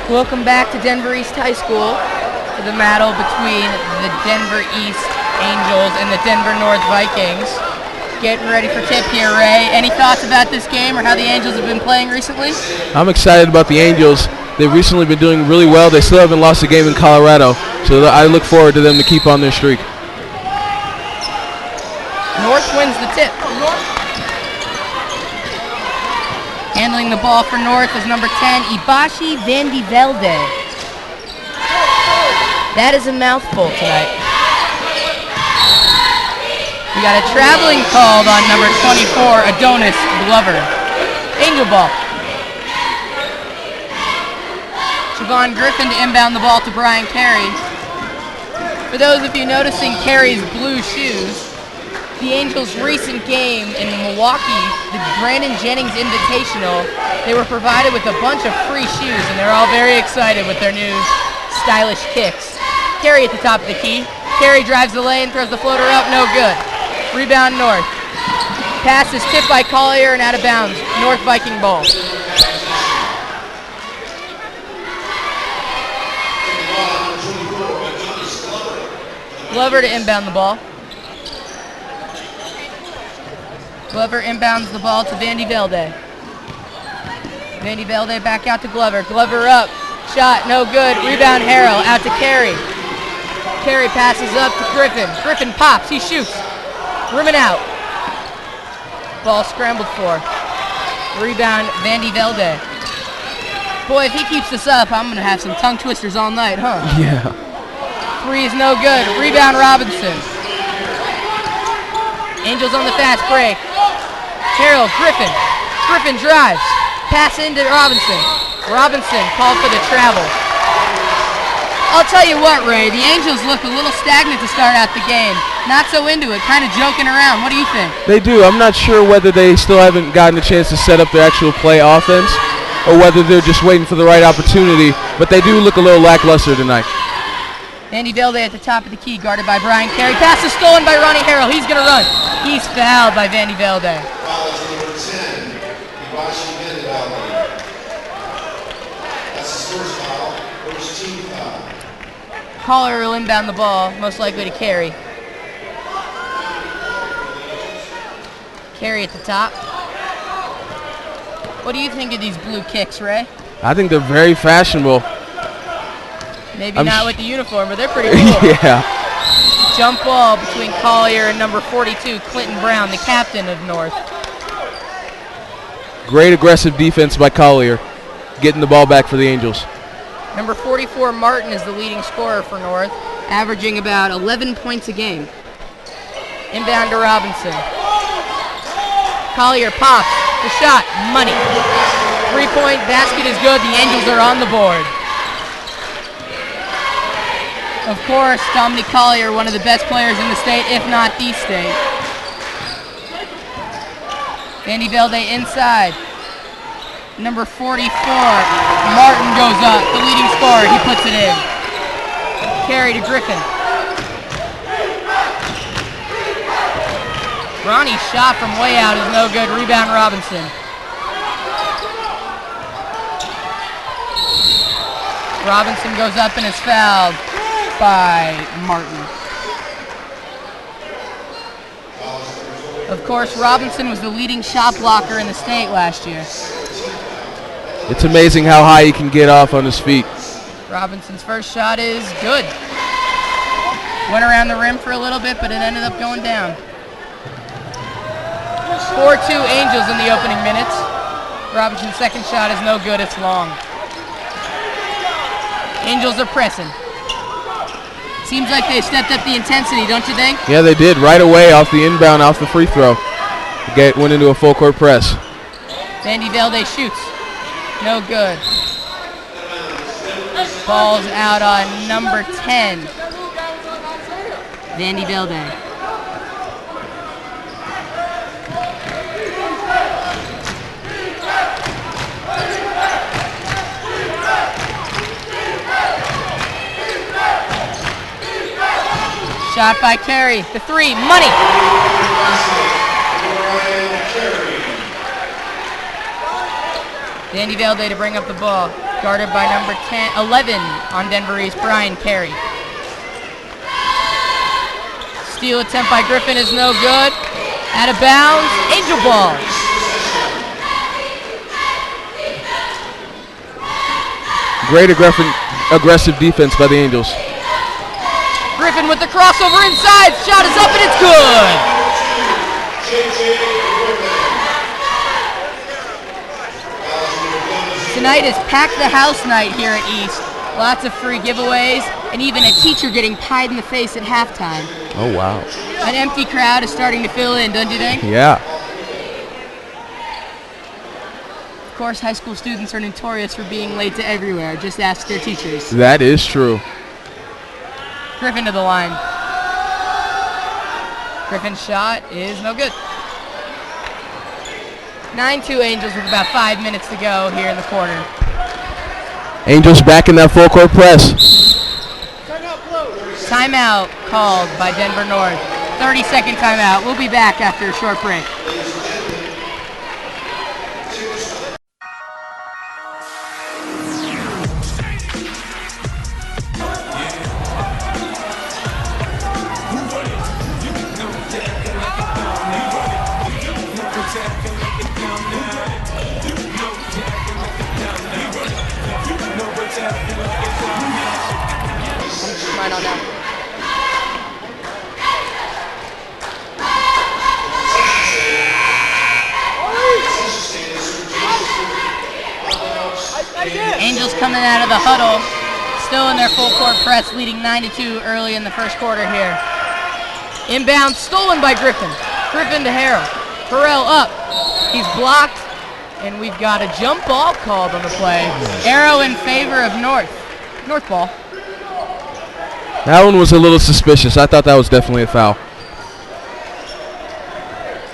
Welcome back to Denver East High School for the battle between the Denver East Angels and the Denver North Vikings. Getting ready for tip here, Ray. Any thoughts about this game or how the Angels have been playing recently? I'm excited about the Angels. They've recently been doing really well. They still haven't lost a game in Colorado, so I look forward to them to keep on their streak. North wins the tip. Handling the ball for North is number 10, Ibashi Vandivelde. That is a mouthful tonight. We got a traveling called on number 24, Adonis Glover. Angel ball. Siobhan Griffin to inbound the ball to Brian Carey. For those of you noticing Carey's blue shoes, the Angels' recent game in Milwaukee, the Brandon Jennings Invitational, they were provided with a bunch of free shoes, and they're all very excited with their new stylish kicks. Carey at the top of the key. Carey drives the lane, throws the floater up, no good. Rebound North. Pass is tipped by Collier and out of bounds. North Viking ball. Glover to inbound the ball. Glover inbounds the ball to Vandivelde. Vandivelde back out to Glover. Glover up. Shot, no good. Rebound Harrell. Out to Carey. Carey passes up to Griffin. Griffin pops. He shoots. Rim and out. Ball scrambled for. Rebound Vandivelde. Boy, if he keeps this up, I'm going to have some tongue twisters all night, huh? Yeah. Three is no good. Rebound Robinson. Angels on the fast break. Harrell, Griffin. Griffin drives. Pass into Robinson. Robinson called for the travel. I'll tell you what, Ray, the Angels look a little stagnant to start out the game. Not so into it, kind of joking around. What do you think? They do. I'm not sure whether they still haven't gotten a chance to set up their actual play offense or whether they're just waiting for the right opportunity, but they do look a little lackluster tonight. Vandivelde at the top of the key, guarded by Brian Carey. Pass is stolen by Ronnie Harrell. He's going to run. He's fouled by Vandivelde. Foul is number 10, Ibashi Vandivelde. That's his first foul, first team foul. Collier will inbound the ball, most likely to Carey. Carey at the top. What do you think of these blue kicks, Ray? I think they're very fashionable. Maybe not with the uniform, but they're pretty cool. Yeah. Jump ball between Collier and number 42, Clinton Brown, the captain of North. Great aggressive defense by Collier, getting the ball back for the Angels. Number 44, Martin, is the leading scorer for North, averaging about 11 points a game. Inbound to Robinson. Collier pops. The shot, money. 3-point basket is good. The Angels are on the board. Of course, Dominic Collier, one of the best players in the state, if not the state. Vandivelde inside. Number 44, Martin goes up. The leading scorer, he puts it in. Carey to Griffin. Ronnie's shot from way out is no good. Rebound Robinson. Robinson goes up and is fouled by Martin. Of course, Robinson was the leading shot blocker in the state last year. It's amazing how high he can get off on his feet. Robinson's first shot is good. Went around the rim for a little bit, but it ended up going down. 4-2 Angels in the opening minutes. Robinson's second shot is no good, it's long. Angels are pressing. Seems like they stepped up the intensity, don't you think? Yeah, they did. Right away off the inbound, off the free throw. Went into a full court press. Vandivelde shoots. No good. Ball's out on number 10. Vandivelde. Shot by Carey. The three. Money. Vandivelde to bring up the ball. guarded by number 11 on Denver East, Brian Carey. Steal attempt by Griffin is no good. Out of bounds, Angel ball. Great aggressive defense by the Angels. Griffin with the crossover inside. Shot is up and it's good. Tonight is Pack the House night here at East. Lots of free giveaways and even a teacher getting pied in the face at halftime. Oh, wow. An empty crowd is starting to fill in, don't you think? Yeah. Of course, high school students are notorious for being late to everywhere. Just ask their teachers. That is true. Griffin to the line. Griffin's shot is no good. 9-2 Angels with about 5 minutes to go here in the quarter. Angels back in that full court press. Timeout called by Denver North. 30-second timeout. We'll be back after a short break. Mine on now. Angels coming out of the huddle, still in their full court press, leading 9-2 early in the first quarter here. Inbound stolen by Griffin. Griffin to Harrell. Harrell up. He's blocked, and we've got a jump ball called on the play. Arrow in favor of North. North ball. That one was a little suspicious. I thought that was definitely a foul.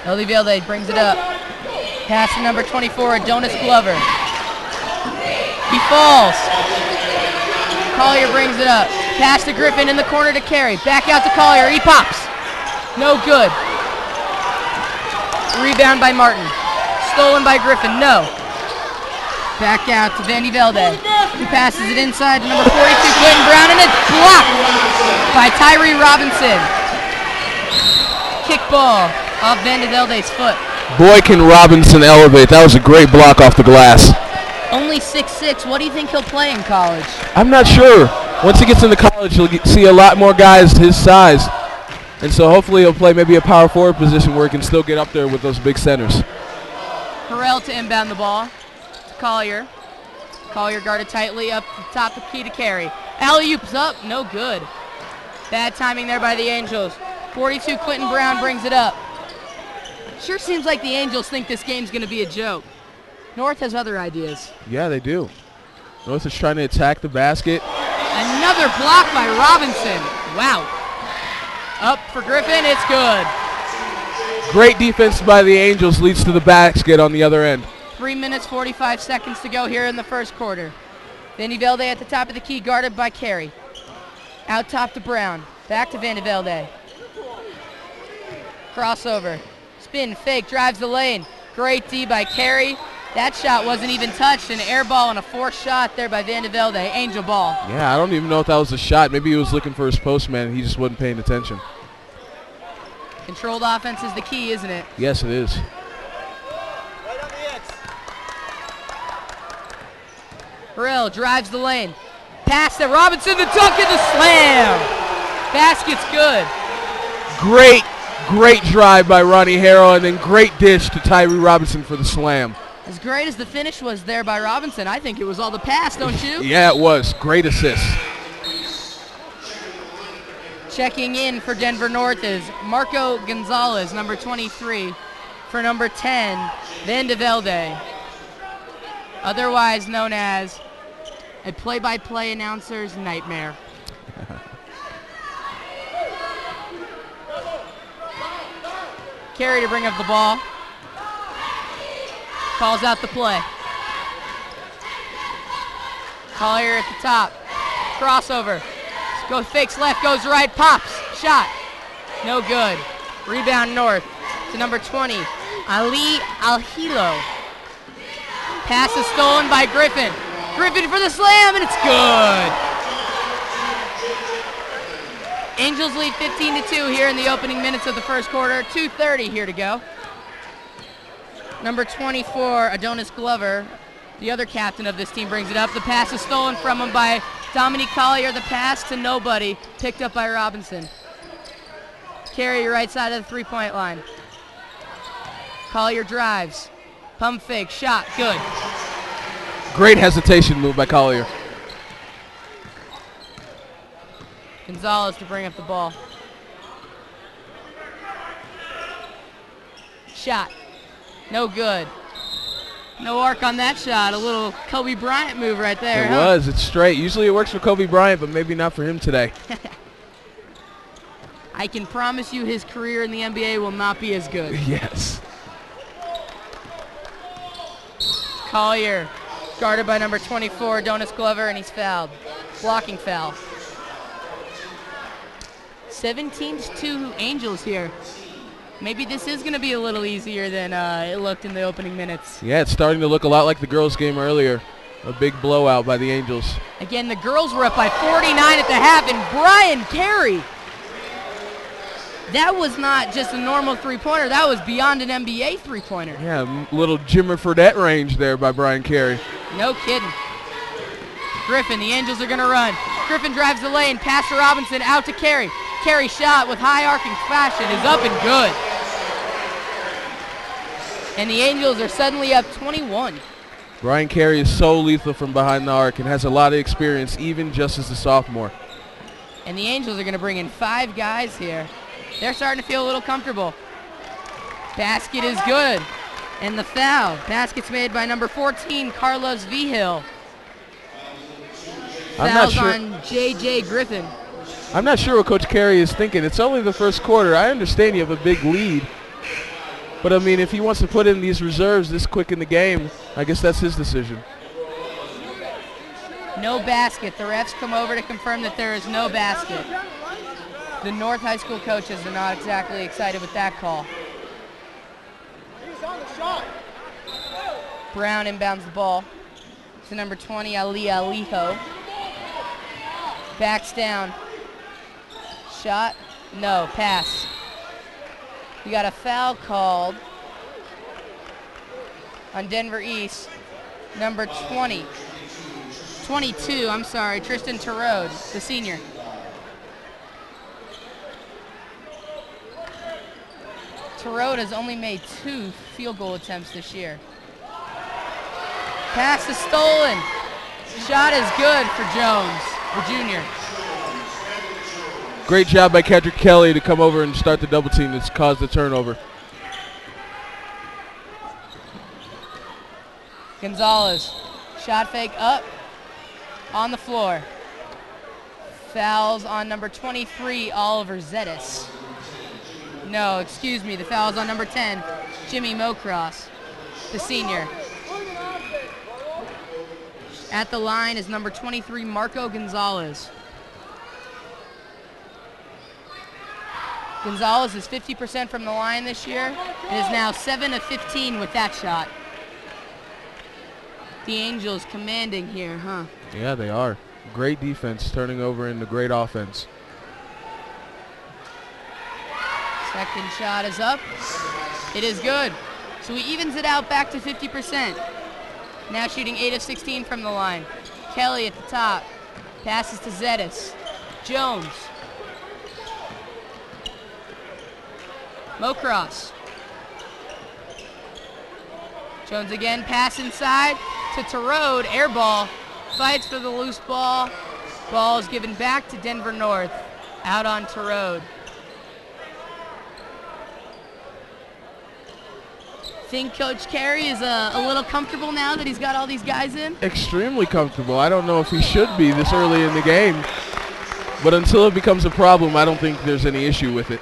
Velde brings it up. Pass to number 24, Jonas Glover. He falls. Collier brings it up. Pass to Griffin in the corner to Carey. Back out to Collier. He pops. No good. Rebound by Martin. Stolen by Griffin. No. Back out to Vandy Velde. He passes it inside to number 42, Clinton Brown, and it's blocked by Tyree Robinson. Kick ball off Vandy Velde's foot. Boy, can Robinson elevate. That was a great block off the glass. Only 6'6". What do you think he'll play in college? I'm not sure. Once he gets into college, you'll see a lot more guys his size. And so hopefully he'll play maybe a power forward position where he can still get up there with those big centers. Harrell to inbound the ball to Collier. Collier guarded tightly up the top of the key to Carey. Alley-oop's up, no good. Bad timing there by the Angels. 42, Clinton Brown brings it up. Sure seems like the Angels think this game's going to be a joke. North has other ideas. Yeah, they do. North is trying to attack the basket. Another block by Robinson. Wow. Up for Griffin, it's good. Great defense by the Angels leads to the basket on the other end. 3 minutes, 45 seconds to go here in the first quarter. Vandy Velde at the top of the key, guarded by Carey. Out top to Brown. Back to Vandy Velde. Crossover. Spin, fake, drives the lane. Great D by Carey. That shot wasn't even touched. An air ball and a forced shot there by Vandy Velde. Angel ball. Yeah, I don't even know if that was a shot. Maybe he was looking for his postman and he just wasn't paying attention. Controlled offense is the key, isn't it? Yes, it is. Harrell drives the lane. Pass to Robinson, the dunk and the slam. Basket's good. Great drive by Ronnie Harrell, and then great dish to Tyree Robinson for the slam. As great as the finish was there by Robinson, I think it was all the pass, don't you? Yeah, it was. Great assist. Checking in for Denver North is Marco Gonzalez, number 23. For number 10, Vandy Velde. Otherwise known as a play-by-play announcer's nightmare. Carey to bring up the ball. Calls out the play. Collier at the top. Crossover. Goes fakes left, goes right, pops. Shot. No good. Rebound North to number 20, Ali Alhilo. Pass is stolen by Griffin. Griffin for the slam, and it's good. Angels lead 15-2 here in the opening minutes of the first quarter. 2:30 here to go. Number 24, Adonis Glover, the other captain of this team, brings it up. The pass is stolen from him by Dominique Collier. The pass to nobody, picked up by Robinson. Carey right side of the three-point line. Collier drives. Pump fake, shot, good. Great hesitation move by Collier. Gonzalez to bring up the ball. Shot, no good. No arc on that shot. A little Kobe Bryant move right there. It was. It's straight. Usually it works for Kobe Bryant, but maybe not for him today. I can promise you his career in the NBA will not be as good. Yes. Collier, guarded by number 24, Adonis Glover, and he's fouled. Blocking foul. 17-2 Angels here. Maybe this is going to be a little easier than it looked in the opening minutes. Yeah, it's starting to look a lot like the girls' game earlier. A big blowout by the Angels. Again, the girls were up by 49 at the half, and Brian Carey. That was not just a normal three-pointer. That was beyond an NBA three-pointer. Yeah, little Jimmer Fredette range there by Brian Carey. No kidding. Griffin, the Angels are going to run. Griffin drives the lane, pass to Robinson, out to Carey. Carey shot with high arcing fashion is up and good. And the Angels are suddenly up 21. Brian Carey is so lethal from behind the arc and has a lot of experience, even just as a sophomore. And the Angels are going to bring in 5 guys here. They're starting to feel a little comfortable. Basket is good. And the foul. Basket's made by number 14, Carlos Vigil. Fouls on J.J. Griffin. I'm not sure what Coach Carey is thinking. It's only the first quarter. I understand you have a big lead. But, I mean, if he wants to put in these reserves this quick in the game, I guess that's his decision. No basket. The refs come over to confirm that there is no basket. The North High School coaches are not exactly excited with that call. Brown inbounds the ball to number 20, Ali Alijo. Backs down. Shot. No. Pass. We got a foul called on Denver East. Number 22, I'm sorry, Tristan Terode, the senior. Terode has only made 2 field goal attempts this year. Pass is stolen. Shot is good for Jones, the junior. Great job by Kedrick Kelly to come over and start the double team that's caused the turnover. Gonzalez, shot fake up, on the floor. Fouls on number 23, Oliver Zettis. No, excuse me, the foul's on number 10, Jimmy Mocross, the senior. At the line is number 23, Marco Gonzalez. Gonzalez is 50% from the line this year and is now 7 of 15 with that shot. The Angels commanding here, huh? Yeah, they are. Great defense turning over into great offense. Second shot is up. It is good. So he evens it out back to 50%. Now shooting 8 of 16 from the line. Kelly at the top. Passes to Zettis. Jones. Mocross. Jones again, pass inside to Terode, air ball. Fights for the loose ball. Ball is given back to Denver North. Out on Terode. Think Coach Carey is a little comfortable now that he's got all these guys in? Extremely comfortable. I don't know if he should be this early in the game. But until it becomes a problem, I don't think there's any issue with it.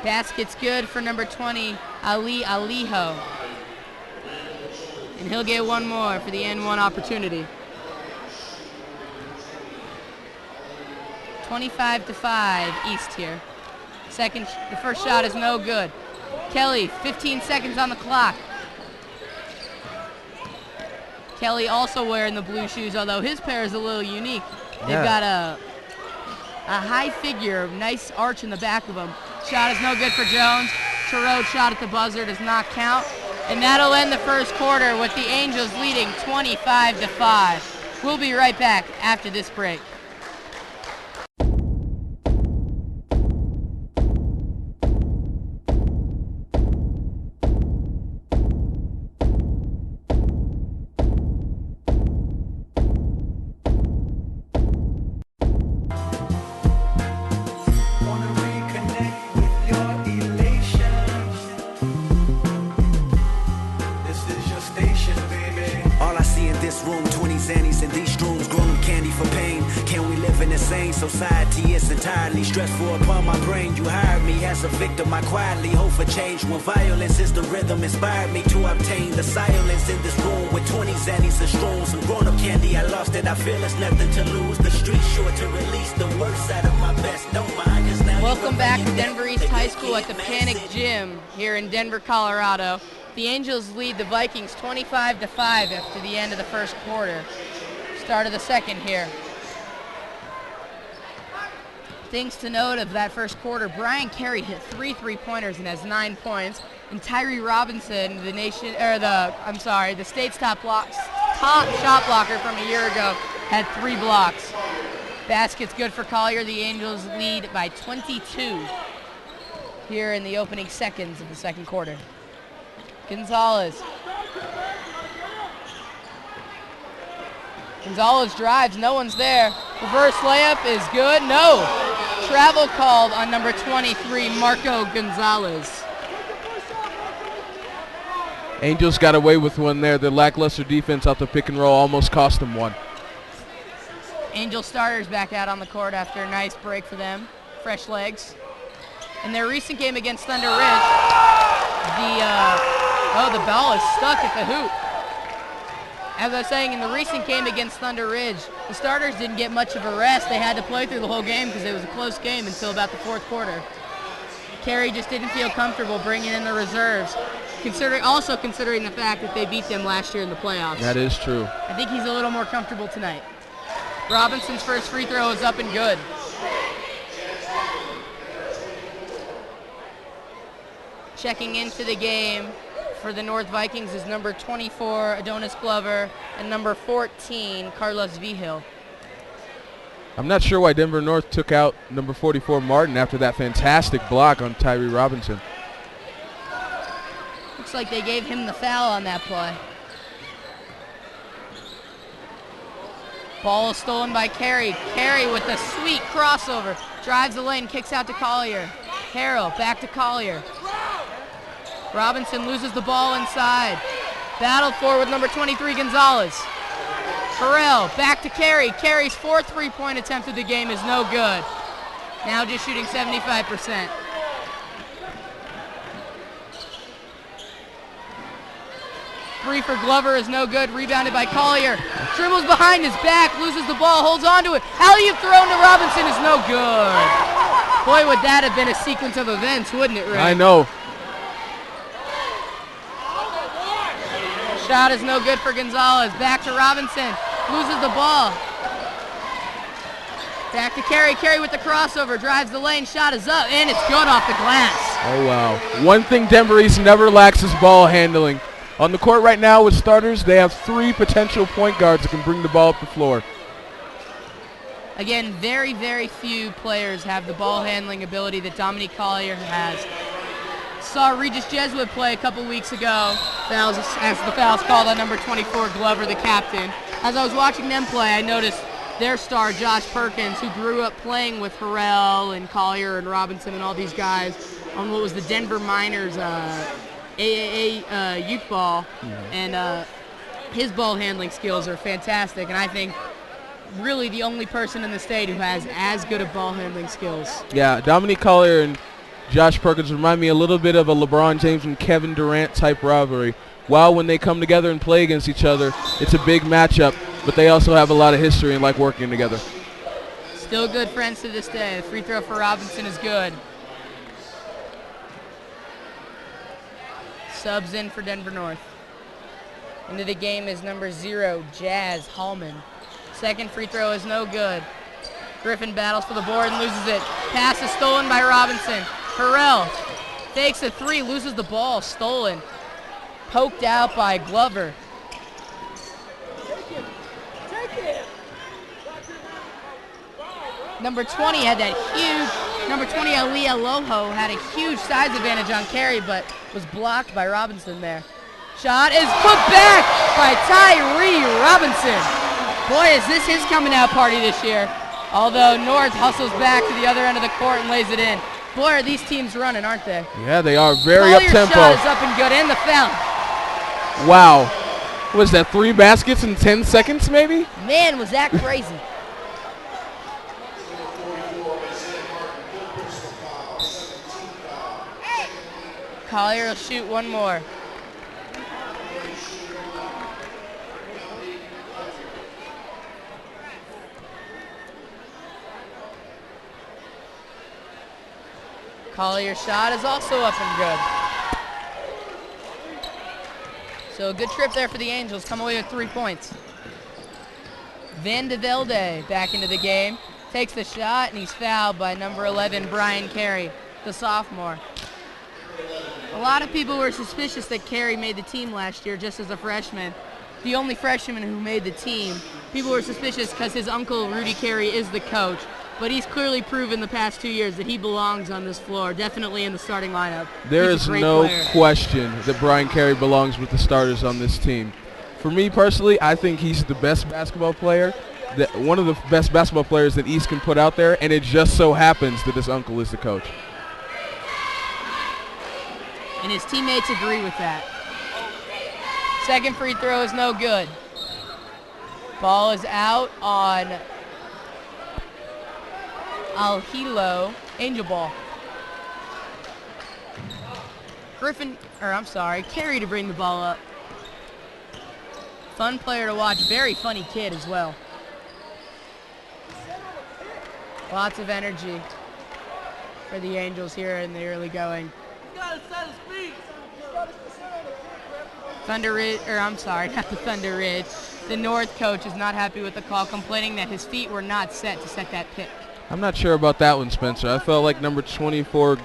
Basket's good for number 20, Ali Alijo. And he'll get one more for the N1 opportunity. 25-5 East here. The first shot is no good. Kelly, 15 seconds on the clock. Kelly also wearing the blue shoes, although his pair is a little unique. They've Yeah. got a high figure, nice arch in the back of them. Shot is no good for Jones. Terrell shot at the buzzer does not count. And that'll end the first quarter with the Angels leading 25-5. We'll be right back after this break. Society is entirely stressful upon my brain. You hired me as a victim. I quietly hope for change. When violence is the rhythm, inspired me to obtain the silence in this room with 20 zannies and shrooms. Some grown-up candy, I lost it. I feel it's nothing to lose. The street's short to release the worst out of my best. Don't mind, 'cause now welcome back to Denver East High School at the Panic Gym here in Denver, Colorado. The Angels lead the Vikings 25-5 after the end of the first quarter. Start of the second here. Things to note of that first quarter: Brian Carey hit 3 3-pointers and has 9 points, and Tyree Robinson, the state's top shot blocker from a year ago, had 3 blocks. Basket's good for Collier. The Angels lead by 22 here in the opening seconds of the second quarter. Gonzalez drives, no one's there. Reverse layup is good, no. Travel called on number 23, Marco Gonzalez. Angels got away with one there. Their lackluster defense out the pick and roll almost cost them one. Angel starters back out on the court after a nice break for them. Fresh legs. In their recent game against Thunder Ridge, the ball is stuck at the hoop. As I was saying, in the recent game against Thunder Ridge, the starters didn't get much of a rest. They had to play through the whole game because it was a close game until about the fourth quarter. Carey just didn't feel comfortable bringing in the reserves, considering the fact that they beat them last year in the playoffs. That is true. I think he's a little more comfortable tonight. Robinson's first free throw is up and good. Checking into the game for the North Vikings is number 24, Adonis Glover, and number 14, Carlos Vigil. I'm not sure why Denver North took out number 44, Martin, after that fantastic block on Tyree Robinson. Looks like they gave him the foul on that play. Ball is stolen by Carey. Carey with a sweet crossover. Drives the lane, kicks out to Collier. Harrell back to Collier. Robinson loses the ball inside. Battled for with number 23, Gonzalez. Terrell back to Carey. Carey's 4th three-point attempt of the game is no good. Now just shooting 75%. Three for Glover is no good. Rebounded by Collier. Dribbles behind his back, loses the ball, holds on to it. Alley-oop thrown to Robinson is no good. Boy, would that have been a sequence of events, wouldn't it, Ray? I know. Shot is no good for Gonzalez. Back to Robinson. Loses the ball. Back to Carey. Carey with the crossover. Drives the lane. Shot is up, and it's good off the glass. Oh, wow. One thing Denver East never lacks is ball handling. On the court right now with starters, they have 3 potential point guards that can bring the ball up the floor. Again, very, very few players have the ball handling ability that Dominique Collier has. Saw Regis Jesuit play a couple weeks ago as the foul's called on number 24, Glover, the captain. As I was watching them play, I noticed their star, Josh Perkins, who grew up playing with Harrell and Collier and Robinson and all these guys on what was the Denver Miners AAA youth ball. And his ball handling skills are fantastic, and I think really the only person in the state who has as good of ball handling skills. Yeah, Dominique Collier and Josh Perkins remind me a little bit of a LeBron James and Kevin Durant type rivalry. While when they come together and play against each other, it's a big matchup, but they also have a lot of history and like working together. Still good friends to this day. The free throw for Robinson is good. Subs in for Denver North. Into the game is number 0, Jazz Hallman. Second free throw is no good. Griffin battles for the board and loses it. Pass is stolen by Robinson. Harrell fakes a 3, loses the ball, stolen. Poked out by Glover. Number 20 had that huge, number 20 Aaliyah Loho had a huge size advantage on Carey, but was blocked by Robinson there. Shot is put back by Tyree Robinson. Boy, is this his coming out party this year. Although North hustles back to the other end of the court and lays it in. Boy, are these teams running, aren't they? Yeah, they are very up-tempo. Shot is up and good, and the foul. Wow. What is that, 3 baskets in 10 seconds maybe? Man, was that crazy. Collier will shoot one more. Collier's shot is also up and good. So a good trip there for the Angels. Come away with 3 points. Van de Velde back into the game. Takes the shot, and he's fouled by number 11, Brian Carey, the sophomore. A lot of people were suspicious that Carey made the team last year just as a freshman. The only freshman who made the team. People were suspicious because his uncle, Rudy Carey, is the coach. But he's clearly proven the past 2 years that he belongs on this floor, definitely in the starting lineup. There is no question that Brian Carey belongs with the starters on this team. For me personally, I think he's the best basketball player, one of the best basketball players that East can put out there, and it just so happens that his uncle is the coach. And his teammates agree with that. Second free throw is no good. Ball is out on Al-Hilo, Angel ball. Carey to bring the ball up. Fun player to watch, very funny kid as well. Lots of energy for the Angels here in the early going. Thunder Ridge, not the Thunder Ridge. The North coach is not happy with the call, complaining that his feet were not set to set that pick. I'm not sure about that one, Spencer. I felt like number 24,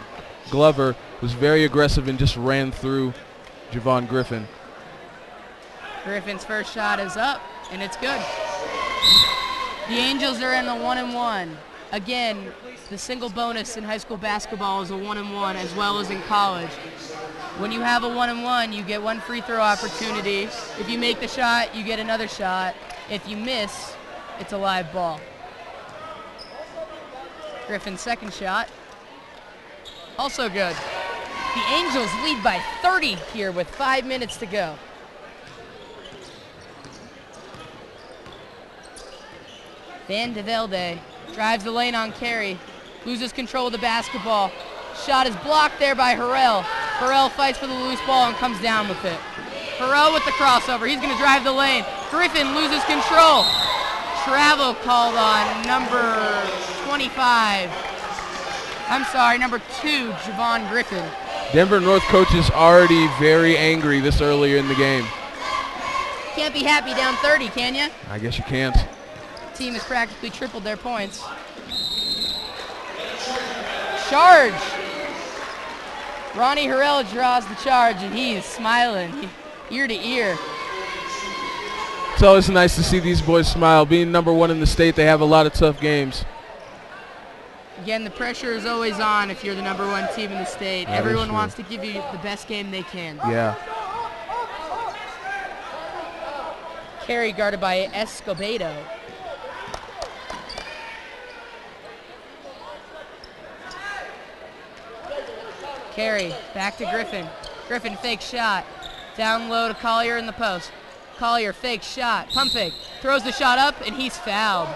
Glover, was very aggressive and just ran through Javon Griffin. Griffin's first shot is up, and it's good. The Angels are in a 1-and-1. Again, the single bonus in high school basketball is a 1-and-1 as well as in college. When you have a 1-and-1, you get 1 free throw opportunity. If you make the shot, you get another shot. If you miss, it's a live ball. Griffin's second shot, also good. The Angels lead by 30 here with 5 minutes to go. Van de Velde drives the lane on Carey, loses control of the basketball. Shot is blocked there by Harrell. Harrell fights for the loose ball and comes down with it. Harrell with the crossover. He's going to drive the lane. Griffin loses control. Travel called on number 2, Javon Griffin. Denver North coach is already very angry this earlier in the game. Can't be happy down 30, can you? I guess you can't. The team has practically tripled their points. Charge. Ronnie Harrell draws the charge, and he's smiling ear to ear. It's always nice to see these boys smile. Being number 1 in the state, they have a lot of tough games. Again, the pressure is always on if you're the number 1 team in the state. That Everyone wants to give you the best game they can. Yeah. Carey guarded by Escobedo. Carey back to Griffin. Griffin fake shot. Down low to Collier in the post. Collier fake shot. Pump fake. Throws the shot up, and he's fouled.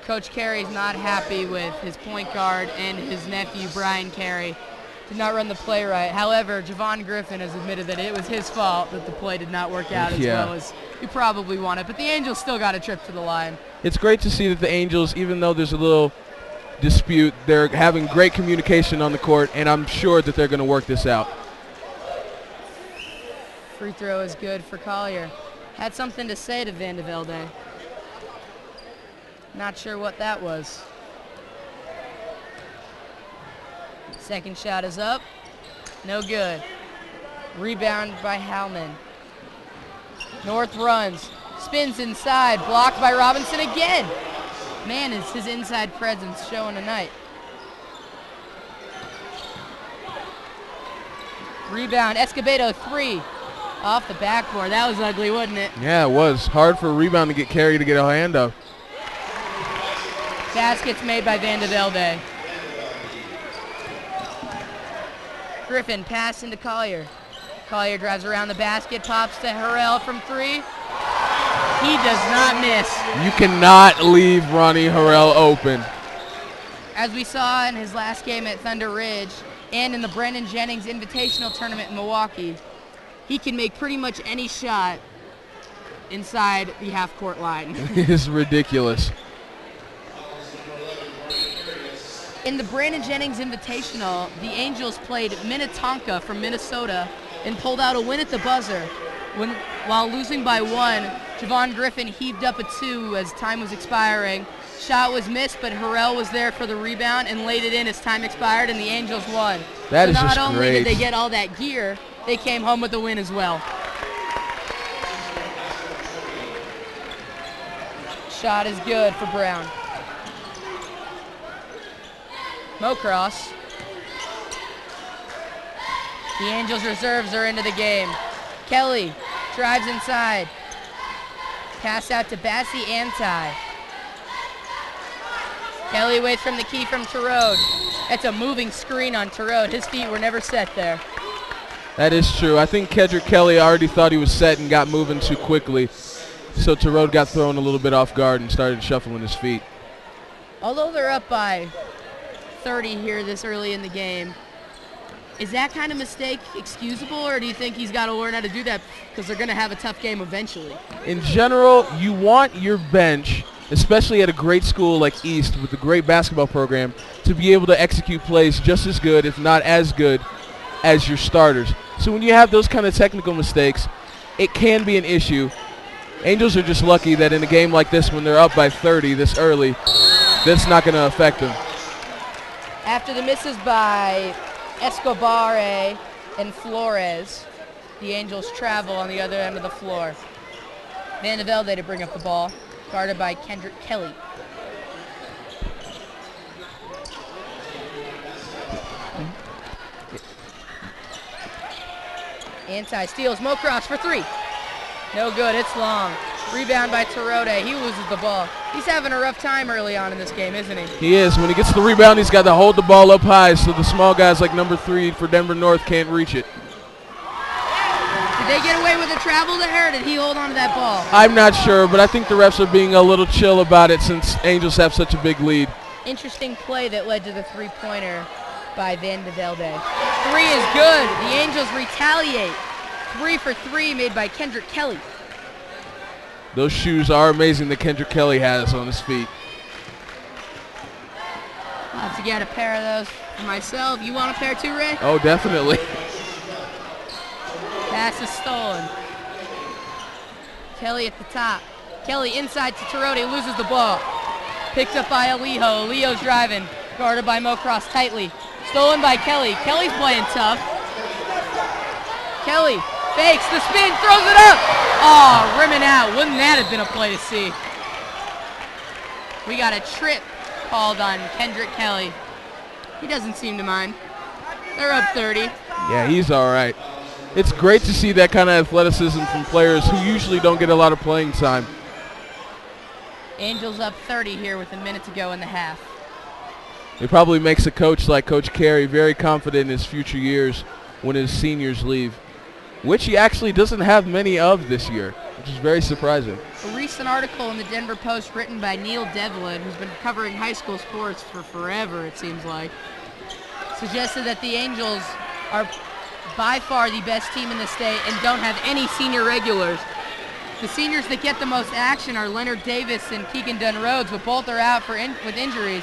Coach Carey's not happy with his point guard and his nephew, Brian Carey. Did not run the play right. However, Javon Griffin has admitted that it was his fault that the play did not work out as well as he probably wanted. But the Angels still got a trip to the line. It's great to see that the Angels, even though there's a little dispute. They're having great communication on the court, and I'm sure that they're going to work this out. Free throw is good for Collier. Had something to say to Van de Velde. Not sure what that was. Second shot is up. No good. Rebound by Howman. North runs. Spins inside. Blocked by Robinson again. Man, is his inside presence showing tonight. Rebound. Escobedo, 3. Off the backboard. That was ugly, wasn't it? Yeah, it was. Hard for a rebound to get carried to get a hand up. Baskets made by Van de Velde. Griffin pass into Collier. Collier drives around the basket, pops to Harrell from 3. He does not miss. You cannot leave Ronnie Harrell open. As we saw in his last game at Thunder Ridge and in the Brendan Jennings Invitational Tournament in Milwaukee, he can make pretty much any shot inside the half-court line. It's ridiculous. In the Brandon Jennings Invitational, the Angels played Minnetonka from Minnesota and pulled out a win at the buzzer. While losing by 1, Javon Griffin heaved up a 2 as time was expiring. Shot was missed, but Harrell was there for the rebound and laid it in as time expired, and the Angels won. That is so just not only great. did they get all that gear, they came home with a win as well. Shot is good for Brown. Mocross. The Angels reserves are into the game. Kelly drives inside. Pass out to Bassi Anti. Kelly waits from the key from Terode. That's a moving screen on Terode. His feet were never set there. That is true. I think Kedrick Kelly already thought he was set and got moving too quickly. So Terode got thrown a little bit off guard and started shuffling his feet. Although they're up by 30 here this early in the game, is that kind of mistake excusable, or do you think he's got to learn how to do that because they're going to have a tough game eventually? In general, you want your bench, especially at a great school like East with a great basketball program, to be able to execute plays just as good, if not as good, as your starters. So when you have those kind of technical mistakes, it can be an issue. Angels are just lucky that in a game like this, when they're up by 30 this early, that's not going to affect them. After the misses by Escobar and Flores, the Angels travel on the other end of the floor. Van de Velde to bring up the ball, guarded by Kendrick Kelly. Anti-steals, Mocross for 3. No good, it's long. Rebound by Terode. He loses the ball. He's having a rough time early on in this game, isn't he? He is. When he gets the rebound, he's got to hold the ball up high so the small guys like number 3 for Denver North can't reach it. Did they get away with a travel there, or did he hold on to that ball? I'm not sure, but I think the refs are being a little chill about it since Angels have such a big lead. Interesting play that led to the three-pointer by Van de Velde. 3 is good. The Angels retaliate. 3 for 3 made by Kendrick Kelly. Those shoes are amazing that Kendrick Kelly has on his feet. I'll have to get a pair of those for myself. You want a pair too, Ray? Oh, definitely. Pass is stolen. Kelly at the top. Kelly inside to Terode, loses the ball. Picked up by Alijo. Alijo's driving, guarded by Mocross tightly. Stolen by Kelly. Kelly's playing tough. Kelly fakes the spin, throws it up. Oh, rimming out. Wouldn't that have been a play to see? We got a trip called on Kendrick Kelly. He doesn't seem to mind. They're up 30. Yeah, he's all right. It's great to see that kind of athleticism from players who usually don't get a lot of playing time. Angels up 30 here with a minute to go in the half. It probably makes a coach like Coach Carey very confident in his future years when his seniors leave, which he actually doesn't have many of this year, which is very surprising. A recent article in the Denver Post written by Neil Devlin, who's been covering high school sports for forever, it seems like, suggested that the Angels are by far the best team in the state and don't have any senior regulars. The seniors that get the most action are Leonard Davis and Keegan Dunn Rhodes, but both are out with injuries.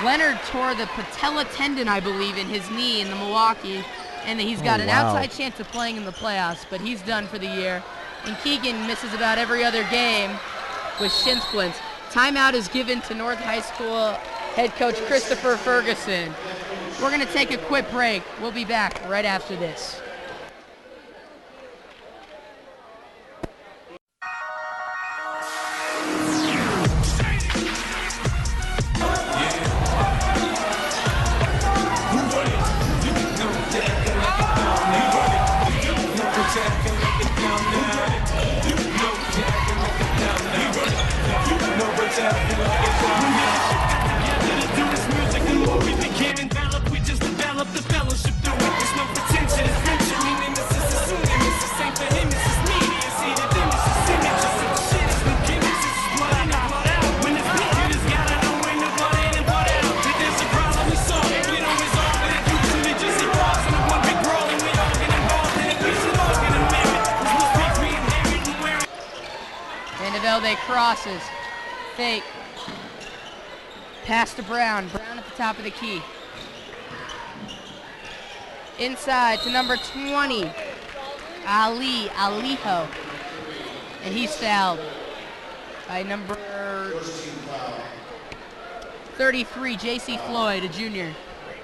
Leonard tore the patella tendon, I believe, in his knee in the Milwaukee, and he's got an outside chance of playing in the playoffs, but he's done for the year. And Keegan misses about every other game with shin splints. Timeout is given to North High School head coach Christopher Ferguson. We're going to take a quick break. We'll be back right after this. They crosses, fake, pass to Brown. Brown at the top of the key. Inside to number 20, Alijo. And he's fouled by number 33, J.C. Floyd, a junior.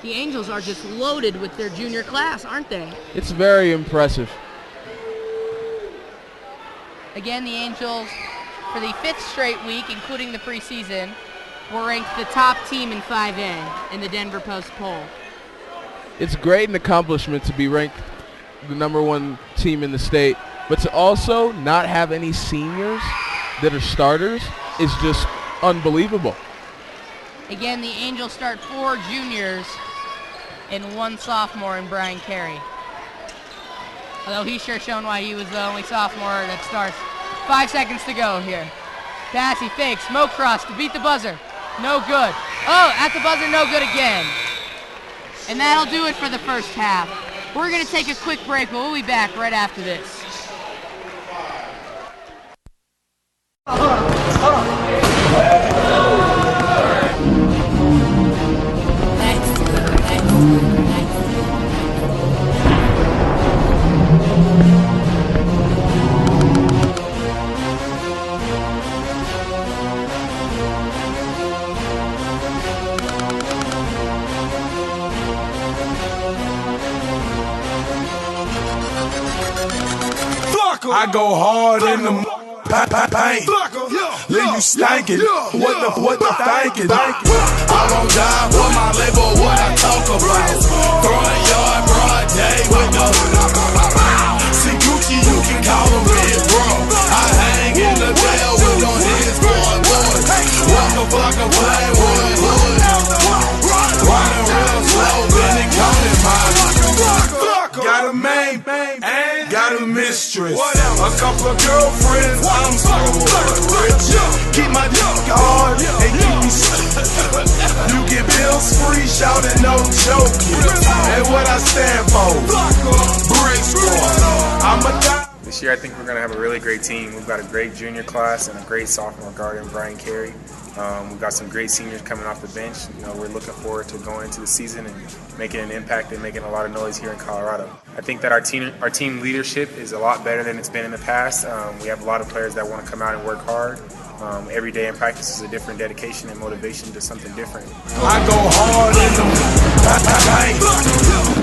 The Angels are just loaded with their junior class, aren't they? It's very impressive. Again, the Angels, for the 5th straight week, including the preseason, were ranked the top team in 5A in the Denver Post poll. It's great an accomplishment to be ranked the #1 team in the state, but to also not have any seniors that are starters is just unbelievable. Again, the Angels start 4 juniors and 1 sophomore in Brian Carey. Although he's sure shown why he was the only sophomore that starts. 5 seconds to go here. Pass, he fakes, smoke cross to beat the buzzer. No good. Oh, at the buzzer, no good again. And that'll do it for the first half. We're going to take a quick break, but we'll be back right after this. I go hard in the paint, leave you stankin'. What the thinkin'? I won't die for my label. What I talk about? Throwing yard, broad day with the. See Gucci, you can call him Red Bro. I hang in the jail with no his boy. Walk a block of playwood. Riding real slow, been and counting mine. Got a main and got a mistress. A couple of girlfriends, I'm so rich. Keep my dick hard and keep me you get bills free, shouting no joking. And what I stand for, Brick Squad. I'm a guy. This year I think we're going to have a really great team. We've got a great junior class and a great sophomore guard in Brian Carey. We've got some great seniors coming off the bench. You know, we're looking forward to going into the season and making an impact and making a lot of noise here in Colorado. I think that our team leadership is a lot better than it's been in the past. We have a lot of players that want to come out and work hard. Every day in practice is a different dedication and motivation to something different. I go hard in the paint,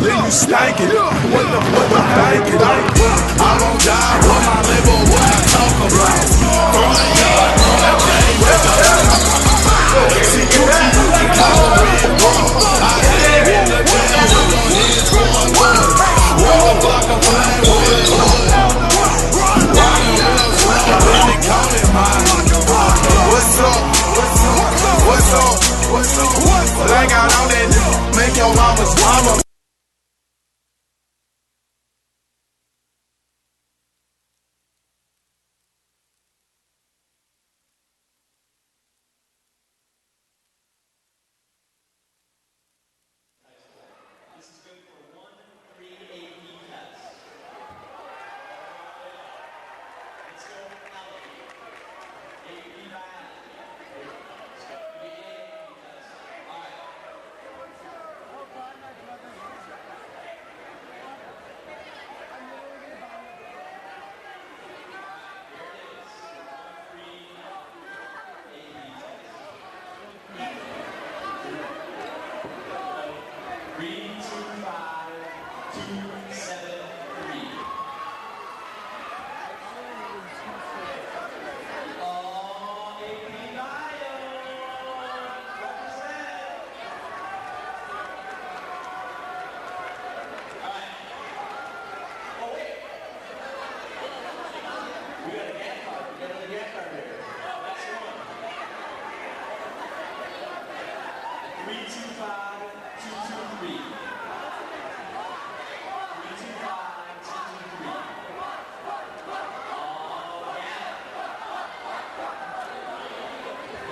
leave you stankin'. What the thinkin'? I won't die for my label. What I talk about? Throwing yard, broad day with the. See Gucci, you can call him Red Bro. I hang in the jail with no his boy. Walk a block of playwood. Riding real slow, been and counting mine. What's up? Well, I got all that make your mama's mama.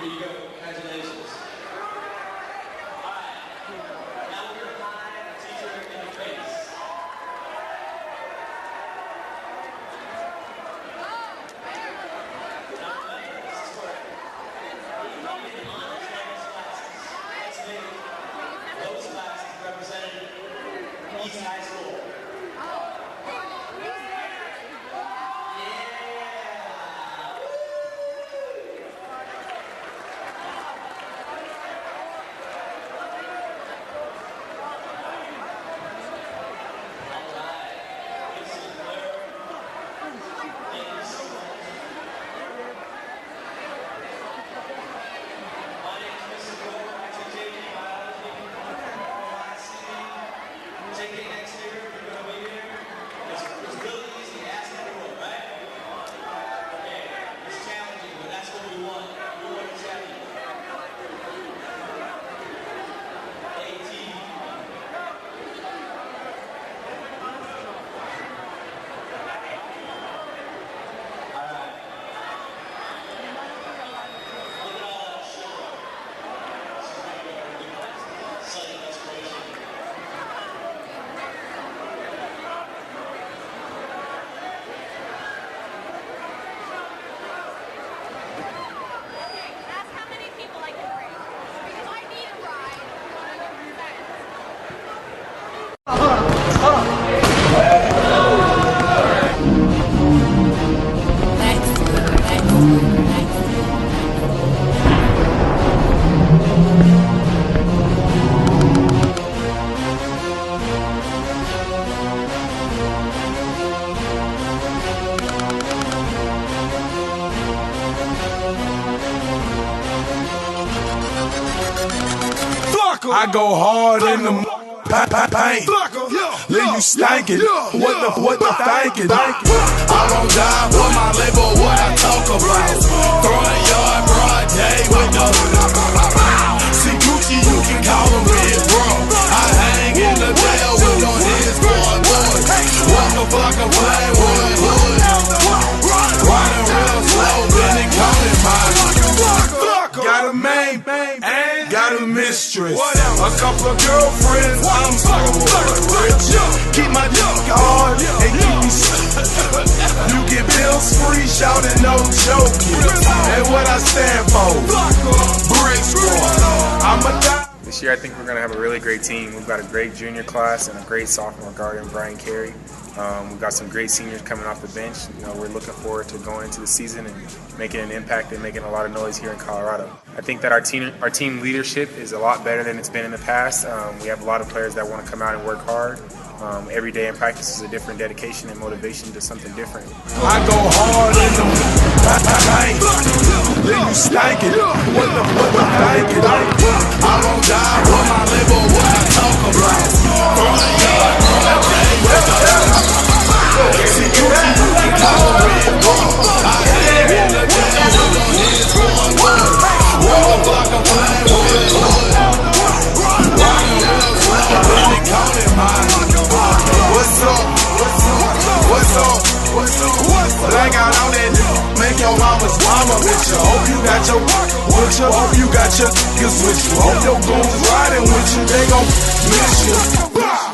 Here you go. Congratulations. All right. Now we're going to high a teacher in the face. Now remember, this is correct. You want to get honors level classes. Let's make those classes represented East High School. I go hard in the paint, leave you stankin'. What the thinkin'? I won't die for my label, what I talk about. Throwing yard, broad day with the see Gucci, you can call him Big Bro. I hang in the jail with no his boy. What the fuck I'm playing with? Riding real slow, then they call it mine. Got a main and got a mistress. A couple of girlfriends, I'm so rich. Keep my dick hard and keep me you get bills free, shouting no joking. And what I stand for, Brick Squad. I'm a die. This year I think we're going to have a really great team. We've got a great junior class and a great sophomore guard in Brian Carey. We've got some great seniors coming off the bench. You know, we're looking forward to going into the season and making an impact and making a lot of noise here in Colorado. I think that our team leadership is a lot better than it's been in the past. We have a lot of players that want to come out and work hard. Every day in practice is a different dedication and motivation to something different. I go hard in the paint, leave you stankin'. What the thinkin'? I won't die for my label, what I talk about. Throwing yard, broad day with the see Gucci, you can call him Big Bro. I hang in the jail with no his boy. What the fuck I'm playing with? Riding real slow, then they call it mine. What's up? Well, I got all that make your mama's mama with you. Hope you got your with you. Hope you got your niggas with you. Hope your goons riding with you. They gon' miss you.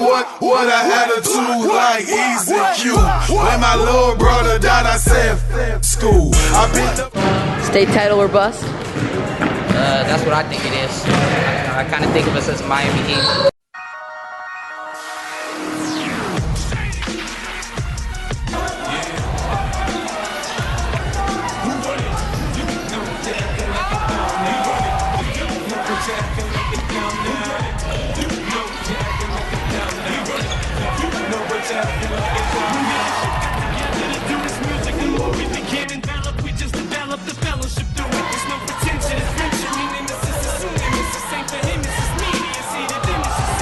What I had to do like Easy Q. When my little brother died, I said school. I been State title or bust? That's what I think it is. I kind of think of us as Miami Heat. It's no pretension, it's mentioning, and it's just assuming it's the same for him, it's just me. It's either them, it's just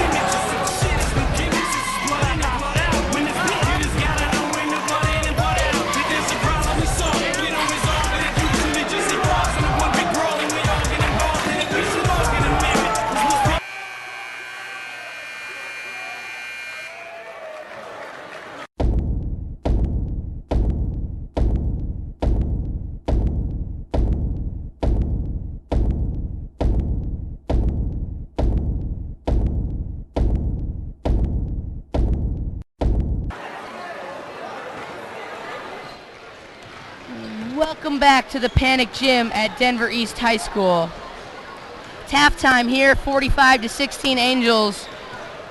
Welcome back to the Panic Gym at Denver East High School. It's halftime here, 45-16 Angels.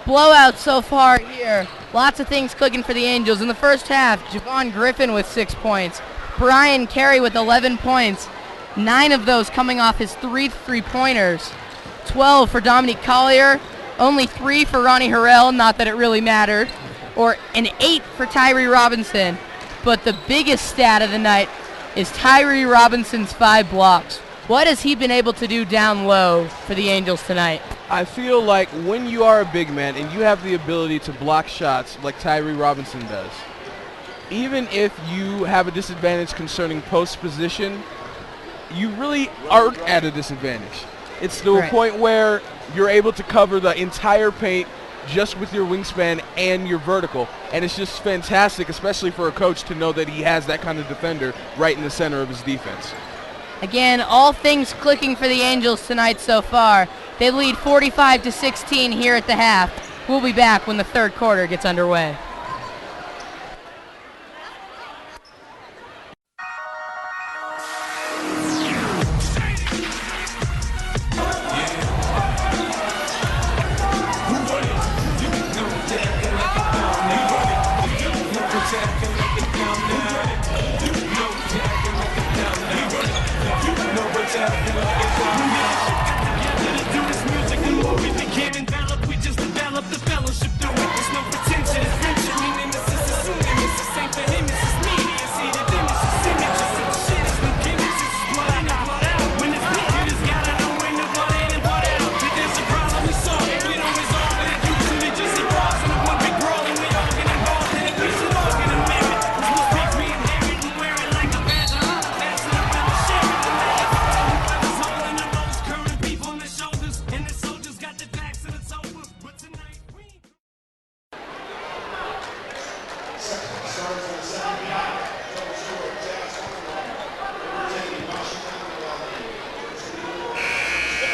Blowout so far here. Lots of things clicking for the Angels. In the first half, Javon Griffin with 6 points. Brian Carey with 11 points. 9 of those coming off his 3 three-pointers. 12 for Dominique Collier. Only 3 for Ronnie Harrell, not that it really mattered. Or an 8 for Tyree Robinson. But the biggest stat of the night is Tyree Robinson's 5 blocks. What has he been able to do down low for the Angels tonight? I feel like when you are a big man and you have the ability to block shots like Tyree Robinson does, even if you have a disadvantage concerning post position, you really aren't at a disadvantage. It's to a point where you're able to cover the entire paint just with your wingspan and your vertical. And it's just fantastic, especially for a coach, to know that he has that kind of defender right in the center of his defense. Again, all things clicking for the Angels tonight so far. They lead 45-16 here at the half. We'll be back when the third quarter gets underway.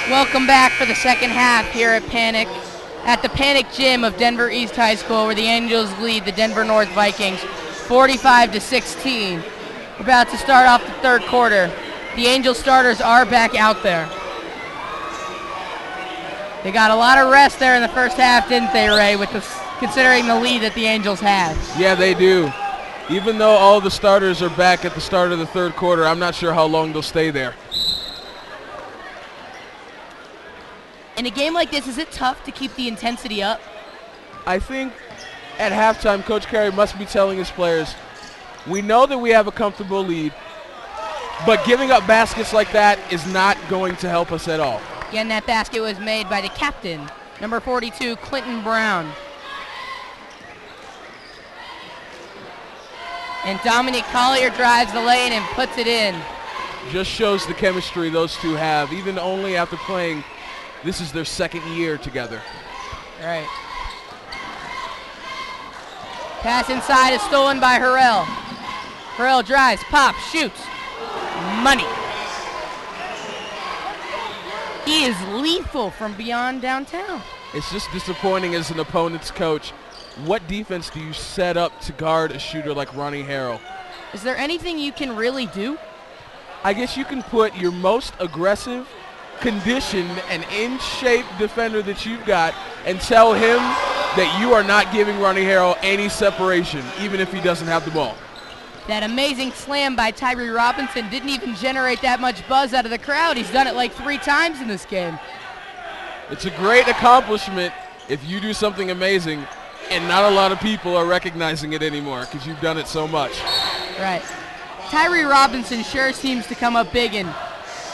Welcome back for the second half here at the Panic Gym of Denver East High School, where the Angels lead the Denver North Vikings 45-16. We're about to start off the third quarter. The Angels starters are back out there. They got a lot of rest there in the first half, didn't they, Ray, considering the lead that the Angels have? Yeah, they do. Even though all the starters are back at the start of the third quarter, I'm not sure how long they'll stay there. In a game like this, is it tough to keep the intensity up? I think at halftime, Coach Carey must be telling his players, we know that we have a comfortable lead, but giving up baskets like that is not going to help us at all. Again, that basket was made by the captain, number 42, Clinton Brown. And Dominique Collier drives the lane and puts it in. Just shows the chemistry those two have, even only after playing. This is their second year together. All right. Pass inside is stolen by Harrell. Harrell drives, pops, shoots. Money. He is lethal from beyond downtown. It's just disappointing as an opponent's coach. What defense do you set up to guard a shooter like Ronnie Harrell? Is there anything you can really do? I guess you can put your most aggressive, conditioned, and in-shape defender that you've got and tell him that you are not giving Ronnie Harrell any separation, even if he doesn't have the ball. That amazing slam by Tyree Robinson didn't even generate that much buzz out of the crowd. He's done it like 3 times in this game. It's a great accomplishment if you do something amazing, and not a lot of people are recognizing it anymore because you've done it so much. Right. Tyree Robinson sure seems to come up big in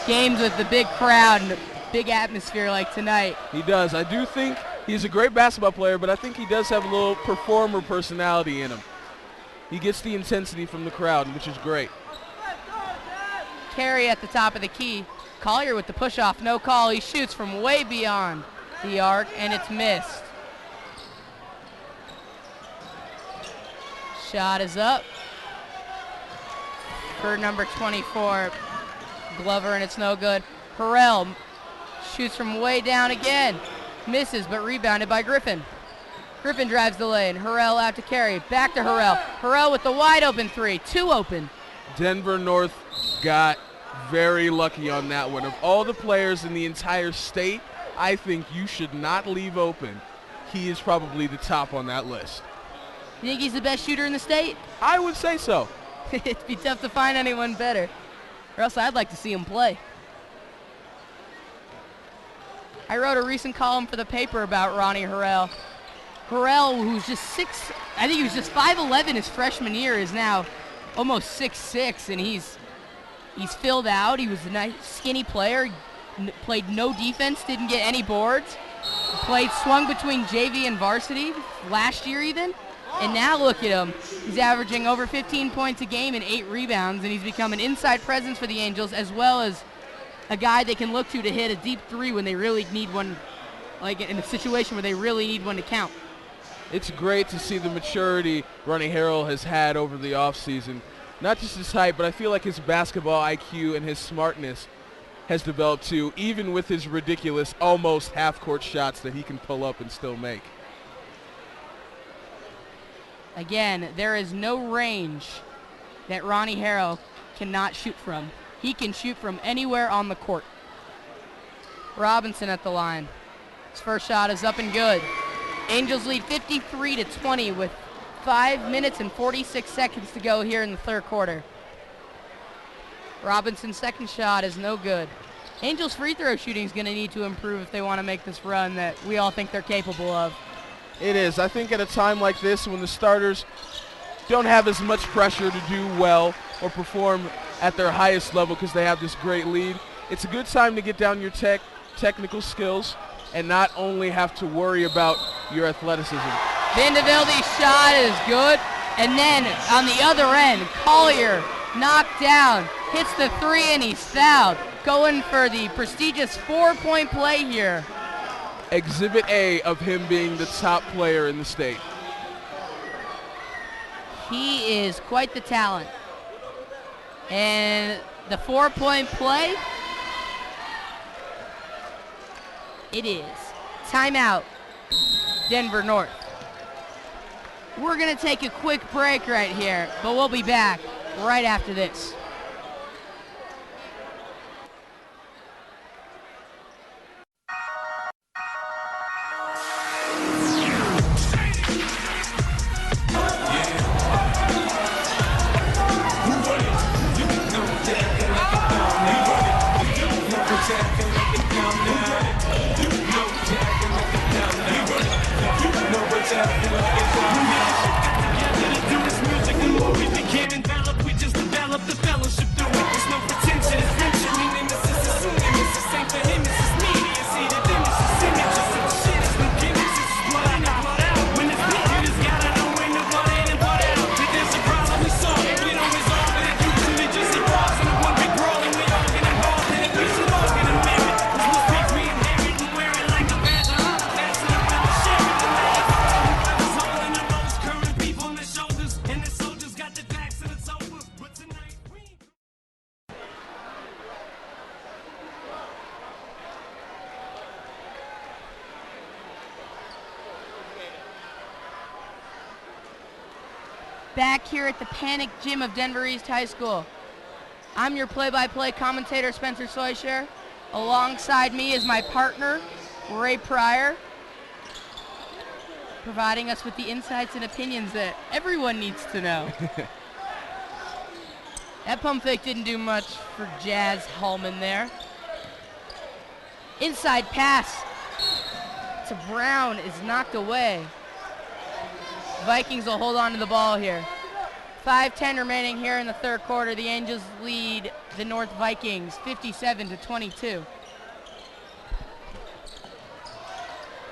games with the big crowd and a big atmosphere like tonight. He does. I do think he's a great basketball player, but I think he does have a little performer personality in him. He gets the intensity from the crowd, which is great. Carey at the top of the key. Collier with the push-off, no call. He shoots from way beyond the arc, and it's missed. Shot is up for number 24, Glover, and it's no good. Harrell shoots from way down again. Misses, but rebounded by Griffin. Griffin drives the lane. Harrell out to Carey. Back to Harrell. Harrell with the wide open 3. 2 open. Denver North got very lucky on that one. Of all the players in the entire state, I think you should not leave open. He is probably the top on that list. You think he's the best shooter in the state? I would say so. It'd be tough to find anyone better. Or else I'd like to see him play. I wrote a recent column for the paper about Ronnie Harrell. Harrell, who's just I think he was just 5'11" his freshman year, is now almost 6'6", and he's filled out. He was a nice skinny player, played no defense, didn't get any boards, swung between JV and varsity last year even, and now look at him. He's averaging over 15 points a game and 8 rebounds, and he's become an inside presence for the Angels, as well as a guy they can look to hit a deep three when they really need one, like in a situation where they really need one to count. It's great to see the maturity Ronnie Harrell has had over the offseason. Not just his height, but I feel like his basketball IQ and his smartness has developed too, even with his ridiculous almost half-court shots that he can pull up and still make. Again, there is no range that Ronnie Harrell cannot shoot from. He can shoot from anywhere on the court. Robinson at the line. His first shot is up and good. Angels lead 53-20 with 5 minutes and 46 seconds to go here in the third quarter. Robinson's second shot is no good. Angels free throw shooting is going to need to improve if they want to make this run that we all think they're capable of. It is. I think at a time like this when the starters don't have as much pressure to do well or perform at their highest level because they have this great lead, it's a good time to get down your technical skills and not only have to worry about your athleticism. Vandevelde's shot is good. And then on the other end, Collier knocked down, hits the three, and he's fouled. Going for the prestigious 4-point play here. Exhibit A of him being the top player in the state. He is quite the talent. And the 4-point play, it is. Timeout, Denver North. We're going to take a quick break right here, but we'll be back right after this. Back here at the Panic Gym of Denver East High School. I'm your play-by-play commentator, Spencer Soysher. Alongside me is my partner, Ray Pryor, providing us with the insights and opinions that everyone needs to know. That pump fake didn't do much for Jazz Hallman there. Inside pass to Brown is knocked away. Vikings will hold on to the ball here. 5:10 remaining here in the third quarter. The Angels lead the North Vikings 57-22.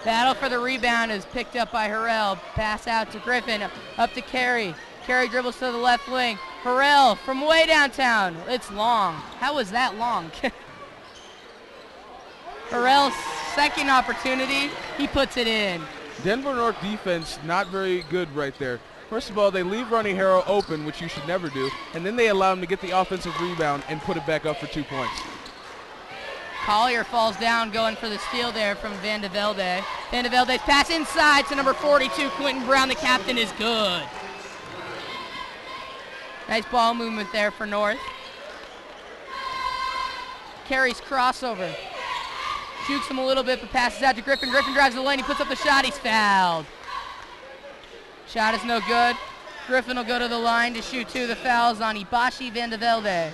Battle for the rebound is picked up by Harrell. Pass out to Griffin, up to Carey. Carey dribbles to the left wing. Harrell from way downtown. It's long. How was that long? Harrell's second opportunity. He puts it in. Denver North defense not very good right there. First of all, they leave Ronnie Harrell open, which you should never do, and then they allow him to get the offensive rebound and put it back up for 2 points. Collier falls down going for the steal there from Vandevelde. Vandevelde's pass inside to number 42, Quentin Brown. The captain is good. Nice ball movement there for North. Carries crossover. Shoots him a little bit, but passes out to Griffin. Griffin drives the lane. He puts up the shot. He's fouled. Shot is no good. Griffin will go to the line to shoot 2 of the fouls on Ibashi Van de Velde.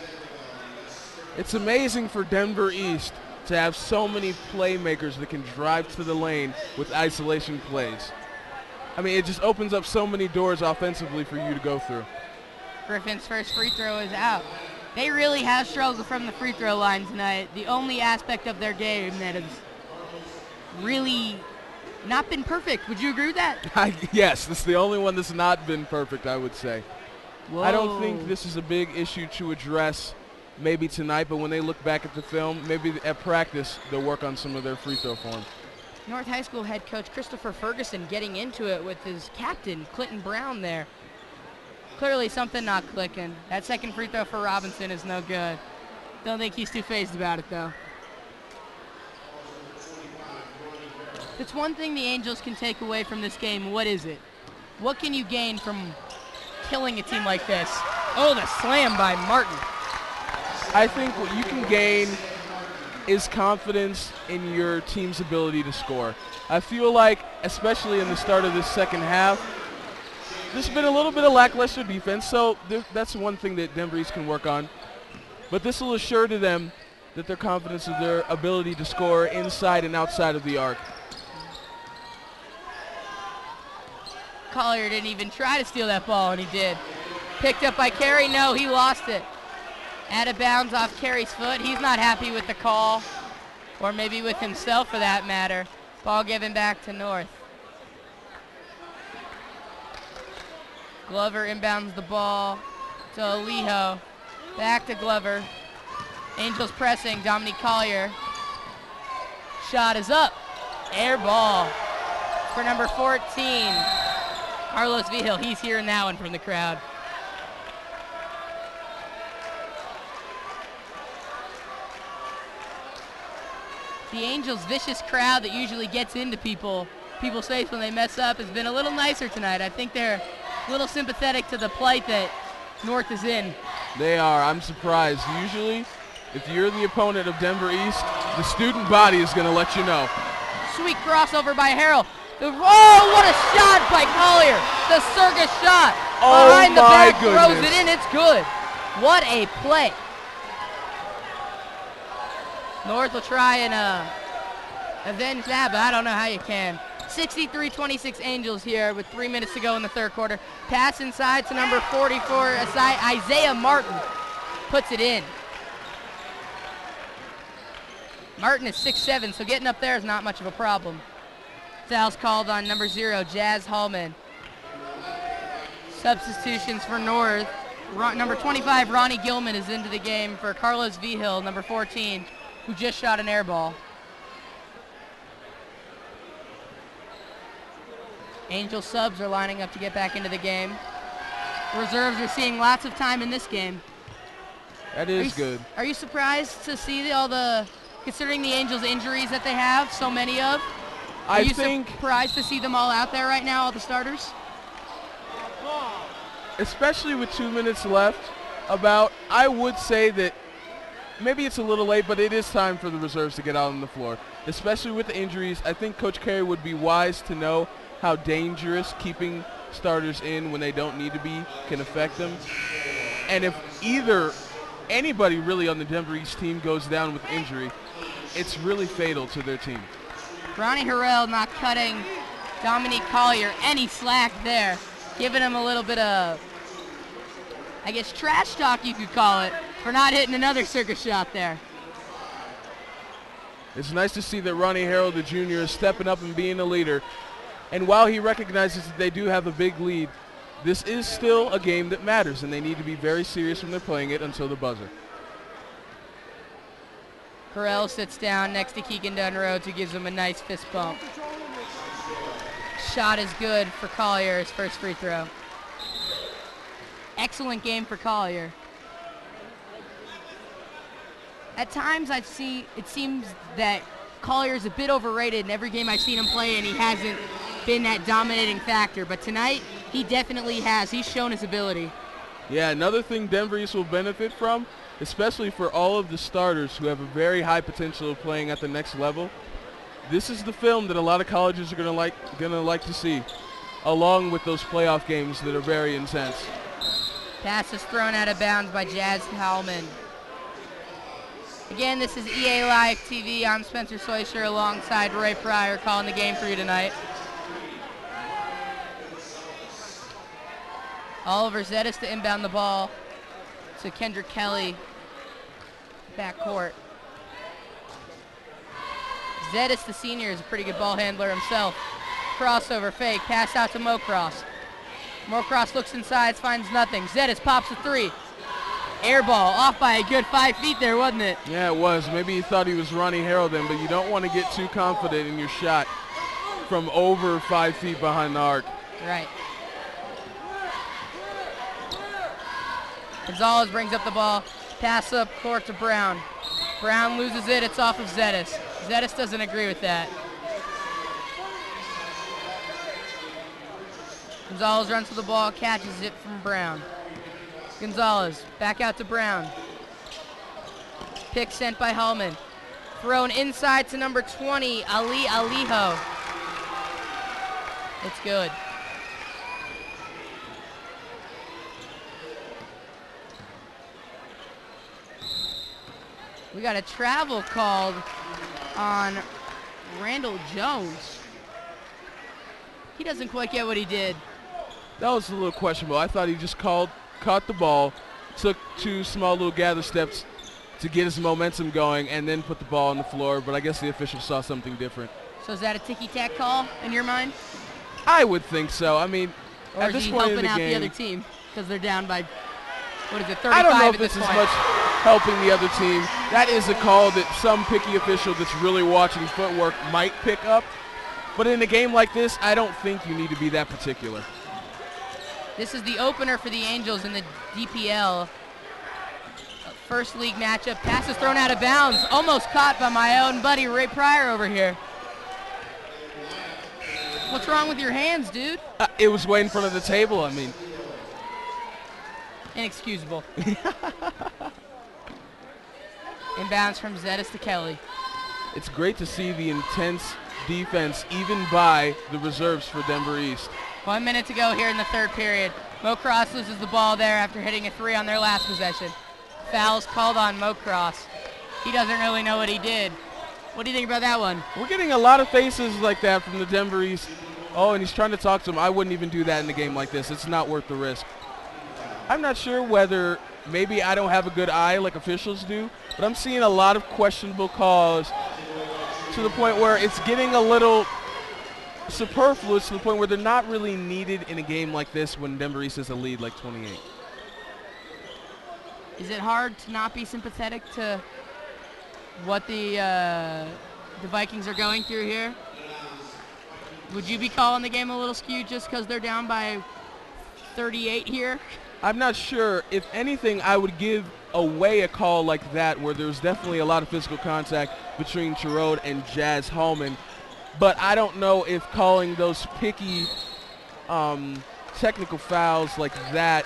It's amazing for Denver East to have so many playmakers that can drive to the lane with isolation plays. I mean, it just opens up so many doors offensively for you to go through. Griffin's first free throw is out. They really have struggled from the free throw line tonight. The only aspect of their game that has really not been perfect. Would you agree with that? Yes, this is the only one that's not been perfect, I would say. Whoa. I don't think this is a big issue to address maybe tonight, but when they look back at the film, maybe at practice, they'll work on some of their free throw form. North High School head coach Christopher Ferguson getting into it with his captain, Clinton Brown, there. Clearly something not clicking. That second free throw for Robinson is no good. Don't think he's too phased about it, though. If it's one thing the Angels can take away from this game, what is it? What can you gain from killing a team like this? Oh, the slam by Martin. I think what you can gain is confidence in your team's ability to score. I feel like, especially in the start of this second half, there's been a little bit of lackluster defense, so that's one thing that Denver East can work on. But this will assure to them that their confidence in their ability to score inside and outside of the arc. Collier didn't even try to steal that ball, and he did. Picked up by Carey. No, he lost it. Out of bounds off Carey's foot. He's not happy with the call, or maybe with himself for that matter. Ball given back to North. Glover inbounds the ball to Alijo. Back to Glover. Angels pressing. Dominique Collier. Shot is up. Air ball for number 14. Carlos Vigil. He's hearing that one from the crowd. The Angels' vicious crowd that usually gets into people's face when they mess up has been a little nicer tonight. I think they're a little sympathetic to the plight that North is in. They are. I'm surprised. Usually, if you're the opponent of Denver East, the student body is going to let you know. Sweet crossover by Harrell. Oh, what a shot by Collier. The circus shot. Behind the back, throws it in. It's good. What a play. North will try and avenge that, but I don't know how you can. 63-26 Angels here with 3 minutes to go in the third quarter. Pass inside to number 44, Isaiah Martin. Puts it in. Martin is 6'7", so getting up there is not much of a problem. Foul's called on number 0, Jazz Hallman. Substitutions for North. Number 25, Ronnie Gilman, is into the game for Carlos Vigil, number 14, who just shot an air ball. Angel subs are lining up to get back into the game. Reserves are seeing lots of time in this game. That is good. Are you surprised to see considering the Angels' injuries that they have, so many of? Are you surprised to see them all out there right now, all the starters? Especially with 2 minutes left, I would say that maybe it's a little late, but it is time for the reserves to get out on the floor. Especially with the injuries, I think Coach Carey would be wise to know how dangerous keeping starters in when they don't need to be can affect them. And if anybody really on the Denver East team goes down with injury, it's really fatal to their team. Ronnie Harrell not cutting Dominique Collier any slack there, giving him a little bit of, I guess, trash talk you could call it, for not hitting another circus shot there. It's nice to see that Ronnie Harrell, the junior, is stepping up and being a leader. And while he recognizes that they do have a big lead, this is still a game that matters, and they need to be very serious when they're playing it until the buzzer. Harrell sits down next to Keegan Dunn-Rhodes, who gives him a nice fist bump. Shot is good for Collier, his first free throw. Excellent game for Collier. At times it seems that Collier is a bit overrated in every game I've seen him play, and he hasn't been that dominating factor. But tonight, he definitely has. He's shown his ability. Yeah, another thing Denver East will benefit from, especially for all of the starters who have a very high potential of playing at the next level. This is the film that a lot of colleges are gonna like to see, along with those playoff games that are very intense. Pass is thrown out of bounds by Jazz Howman. Again, this is EA Live TV. I'm Spencer Schleicher alongside Ray Pryor calling the game for you tonight. Oliver Zetis to inbound the ball to Kendrick Kelly, backcourt. Zetis, the senior, is a pretty good ball handler himself. Crossover fake, pass out to Mocross. Mocross looks inside, finds nothing. Zetis pops a three. Air ball, off by a good 5 feet there, wasn't it? Yeah, it was. Maybe he thought he was Ronnie Harrelden, but you don't want to get too confident in your shot from over 5 feet behind the arc. Right. Gonzalez brings up the ball, pass up court to Brown. Brown loses it, it's off of Zetis. Zetis doesn't agree with that. Gonzalez runs to the ball, catches it from Brown. Gonzalez, back out to Brown. Pick sent by Hallman. Thrown inside to number 20, Ali Alijo. It's good. We got a travel called on Randall Jones. He doesn't quite get what he did. That was a little questionable. I thought he just caught the ball, took 2 small little gather steps to get his momentum going, and then put the ball on the floor, but I guess the official saw something different. So is that a ticky-tack call in your mind? I would think so. I mean, or at is this he point in helping the out game, the other team because they're down by, what is it, 35 I don't know if at this this is point? much helping the other team. That is a call that some picky official that's really watching footwork might pick up. But in a game like this, I don't think you need to be that particular. This is the opener for the Angels in the DPL. First league matchup. Pass is thrown out of bounds. Almost caught by my own buddy Ray Pryor over here. What's wrong with your hands, dude? It was way in front of the table, I mean. Inexcusable. Inbounds from Zetis to Kelly. It's great to see the intense defense even by the reserves for Denver East. 1 minute to go here in the third period. Mocross loses the ball there after hitting a three on their last possession. Foul's called on Mocross. He doesn't really know what he did. What do you think about that one? We're getting a lot of faces like that from the Denver East. Oh, and he's trying to talk to him. I wouldn't even do that in a game like this. It's not worth the risk. I'm not sure whether maybe I don't have a good eye like officials do, but I'm seeing a lot of questionable calls to the point where it's getting a little superfluous, to the point where they're not really needed in a game like this when Denver East has a lead like 28. Is it hard to not be sympathetic to what the Vikings are going through here? Would you be calling the game a little skewed just because they're down by 38 here? I'm not sure. If anything, I would give away a call like that where there's definitely a lot of physical contact between Terode and Jazz Hallman. But I don't know if calling those picky technical fouls like that.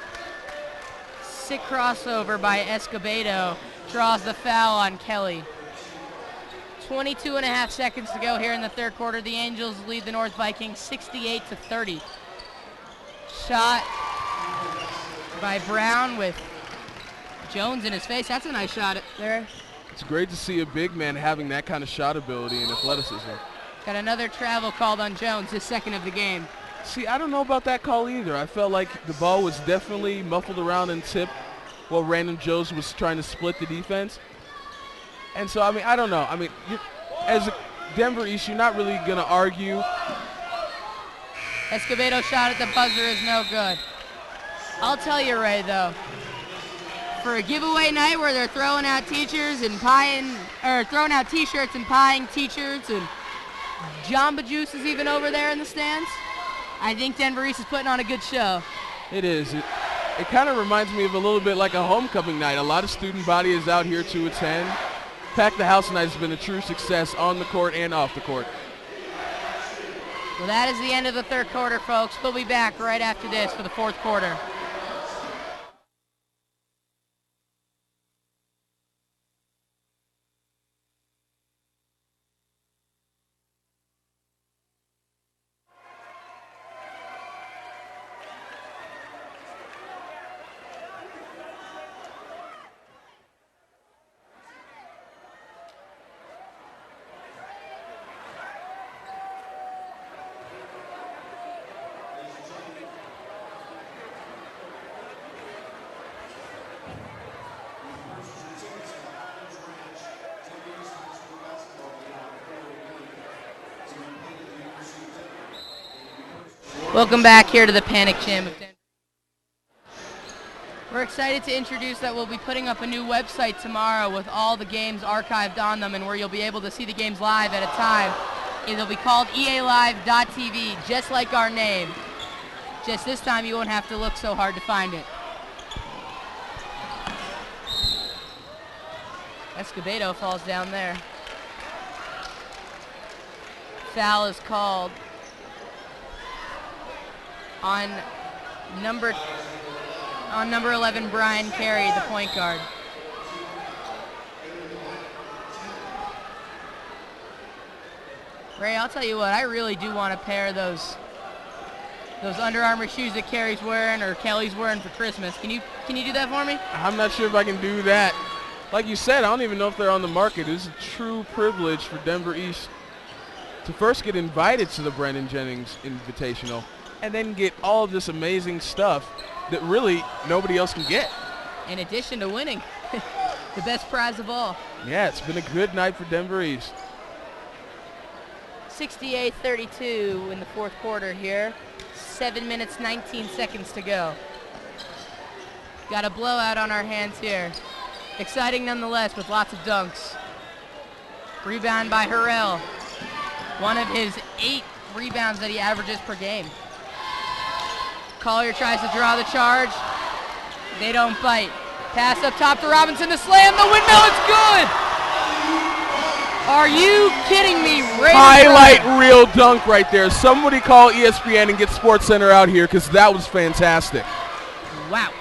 Sick crossover by Escobedo draws the foul on Kelly. 22 and a half seconds to go here in the third quarter. The Angels lead the North Vikings 68-30. Shot by Brown with Jones in his face. That's a nice shot there. It's great to see a big man having that kind of shot ability and athleticism. Got another travel called on Jones, his second of the game. See, I don't know about that call either. I felt like the ball was definitely muffled around and tipped while Randall Jones was trying to split the defense. And so, I mean, I don't know. I mean, as a Denver East, you're not really going to argue. Escobedo shot at the buzzer is no good. I'll tell you, Ray, though, for a giveaway night where they're throwing out teachers and throwing out T-shirts and pieing T-shirts, and Jamba Juice is even over there in the stands, I think Denver East is putting on a good show. It is. It kind of reminds me of a little bit like a homecoming night. A lot of student body is out here to attend. Pack the House night has been a true success on the court and off the court. Well, that is the end of the third quarter, folks. We'll be back right after this for the fourth quarter. Welcome back here to the Panic Jam of Denver. We're excited to introduce that we'll be putting up a new website tomorrow with all the games archived on them and where you'll be able to see the games live at a time. It'll be called ealive.tv, just like our name. Just this time you won't have to look so hard to find it. Escobedo falls down there. Foul is called on number 11, Brian Carey, the point guard. Ray, I'll tell you what, I really do want a pair of those Under Armour shoes that Carey's wearing or Kelly's wearing for Christmas. Can you do that for me? I'm not sure if I can do that. Like you said, I don't even know if they're on the market. It's a true privilege for Denver East to first get invited to the Brandon Jennings Invitational and then get all of this amazing stuff that really nobody else can get. In addition to winning, the best prize of all. Yeah, it's been a good night for Denver East. 68-32 in the fourth quarter here. 7 minutes, 19 seconds to go. Got a blowout on our hands here. Exciting nonetheless with lots of dunks. Rebound by Harrell. One of his 8 rebounds that he averages per game. Collier tries to draw the charge. They don't bite. Pass up top to Robinson to slam the windmill. It's good. Are you kidding me? Highlight reel dunk right there. Somebody call ESPN and get SportsCenter out here because that was fantastic. Wow.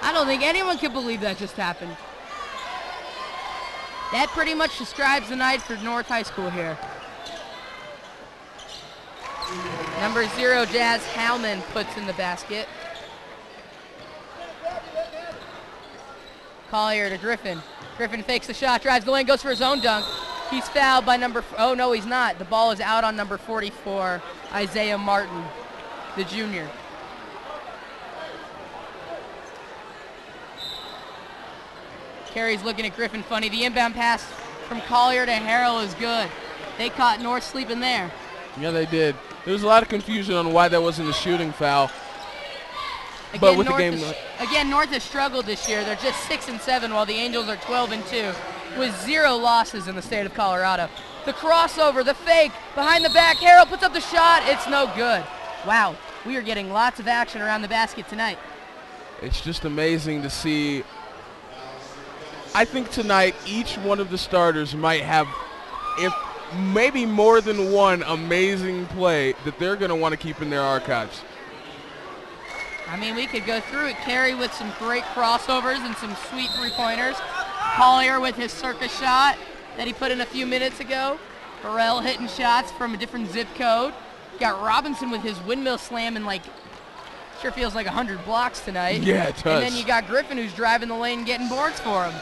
I don't think anyone can believe that just happened. That pretty much describes the night for North High School here. Number 0, Jazz Howman puts in the basket. Collier to Griffin. Griffin fakes the shot, drives the lane, goes for his own dunk. He's fouled by oh no, he's not. The ball is out on number 44, Isaiah Martin, the junior. Carey's looking at Griffin funny. The inbound pass from Collier to Harrell is good. They caught North sleeping there. Yeah, they did. There was a lot of confusion on why that wasn't a shooting foul. Again, but with North the game, North has struggled this year. They're just 6-7, while the Angels are 12-2, with 0 losses in the state of Colorado. The crossover, the fake, behind the back. Harrell puts up the shot. It's no good. Wow, we are getting lots of action around the basket tonight. It's just amazing to see. I think tonight each one of the starters might have, if maybe more than one amazing play that they're going to want to keep in their archives. I mean, we could go through it. Carey with some great crossovers and some sweet three-pointers. Collier with his circus shot that he put in a few minutes ago. Harrell hitting shots from a different zip code. Got Robinson with his windmill slamming sure feels like 100 blocks tonight. Yeah, it does. And then you got Griffin who's driving the lane getting boards for him.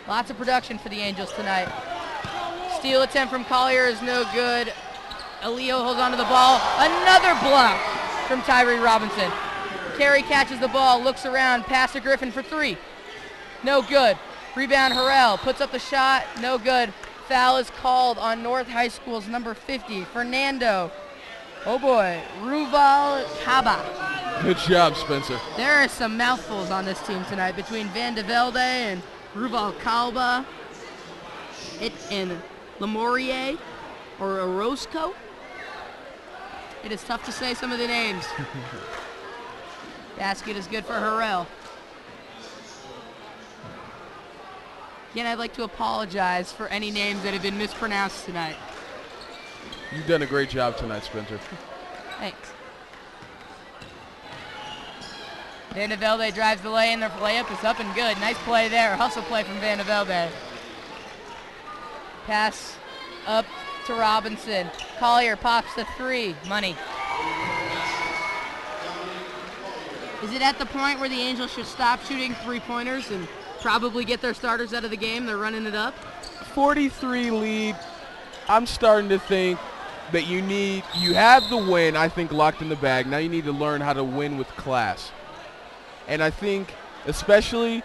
Lots of production for the Angels tonight. Steal attempt from Collier is no good. Elio holds onto the ball. Another block from Tyree Robinson. Carey catches the ball, looks around, pass to Griffin for 3. No good. Rebound Harrell, puts up the shot, no good. Foul is called on North High School's number 50, Fernando. Oh boy, Ruval Caba. Good job, Spencer. There are some mouthfuls on this team tonight between Van de Velde and Ruval Calba. And Lamorier or Orozco. It is tough to say some of the names. Basket is good for Harrell. Again, I'd like to apologize for any names that have been mispronounced tonight. You've done a great job tonight, Spencer. Thanks. Van de Velde drives the lane. Their layup is up and good. Nice play there. Hustle play from Van de Velde. Pass up to Robinson. Collier pops the 3. Money. Is it at the point where the Angels should stop shooting three-pointers and probably get their starters out of the game? They're running it up. 43 lead. I'm starting to think that you have the win, I think, locked in the bag. Now you need to learn how to win with class. And I think especially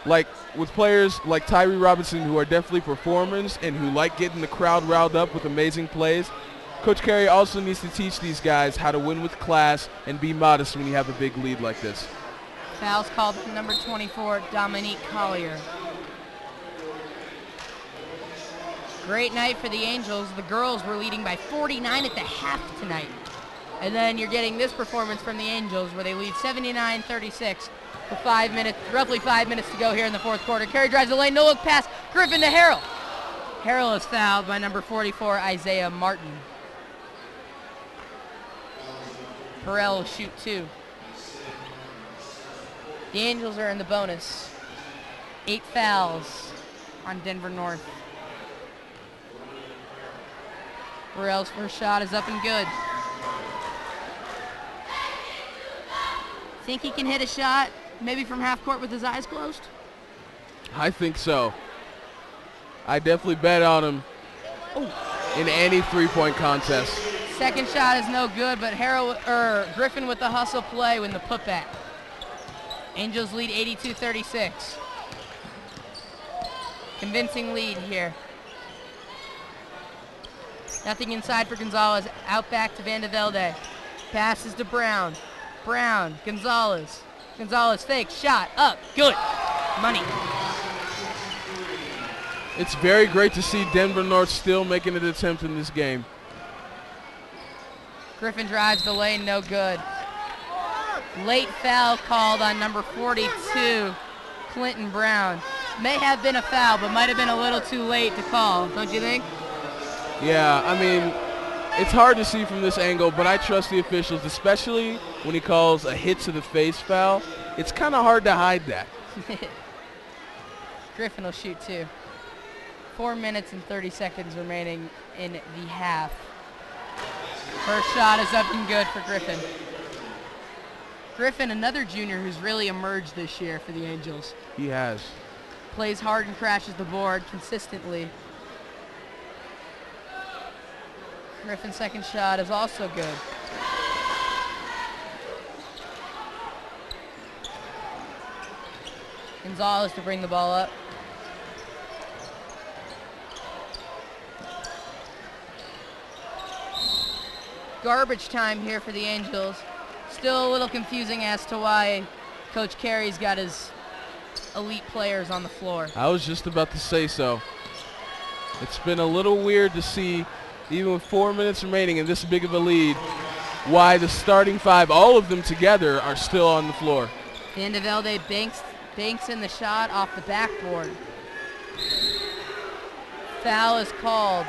like with players like Tyree Robinson, who are definitely performers and who like getting the crowd riled up with amazing plays, Coach Carey also needs to teach these guys how to win with class and be modest when you have a big lead like this. Fouls called for number 24, Dominique Collier. Great night for the Angels. The girls were leading by 49 at the half tonight. And then you're getting this performance from the Angels where they lead 79-36 with roughly 5 minutes to go here in the fourth quarter. Carey drives the lane, no look pass, Griffin to Harrell. Harrell is fouled by number 44, Isaiah Martin. Perrell will shoot 2. The Angels are in the bonus. 8 fouls on Denver North. Perrell's first shot is up and good. Think he can hit a shot, maybe from half court with his eyes closed? I think so. I definitely bet on him in any three-point contest. Second shot is no good, but Griffin with the hustle play with the putback. Angels lead 82-36. Convincing lead here. Nothing inside for Gonzalez. Out back to Van de Velde. Passes to Brown. Brown, Gonzalez. Gonzalez fake, shot, up, good. Money. It's very great to see Denver North still making an attempt in this game. Griffin drives the lane, no good. Late foul called on number 42, Clinton Brown. May have been a foul, but might have been a little too late to call, don't you think? Yeah, I mean, it's hard to see from this angle, but I trust the officials, especially when he calls a hit to the face foul. It's kind of hard to hide that. Griffin will shoot 2. 4 minutes and 30 seconds remaining in the half. First shot is up and good for Griffin. Griffin, another junior who's really emerged this year for the Angels. He has. Plays hard and crashes the board consistently. Griffin's second shot is also good. Gonzalez to bring the ball up. Garbage time here for the Angels. Still a little confusing as to why Coach Carey's got his elite players on the floor. I was just about to say so. It's been a little weird to see, even with 4 minutes remaining and this big of a lead, why the starting 5, all of them together, are still on the floor. Van de Velde banks in the shot off the backboard. Foul is called.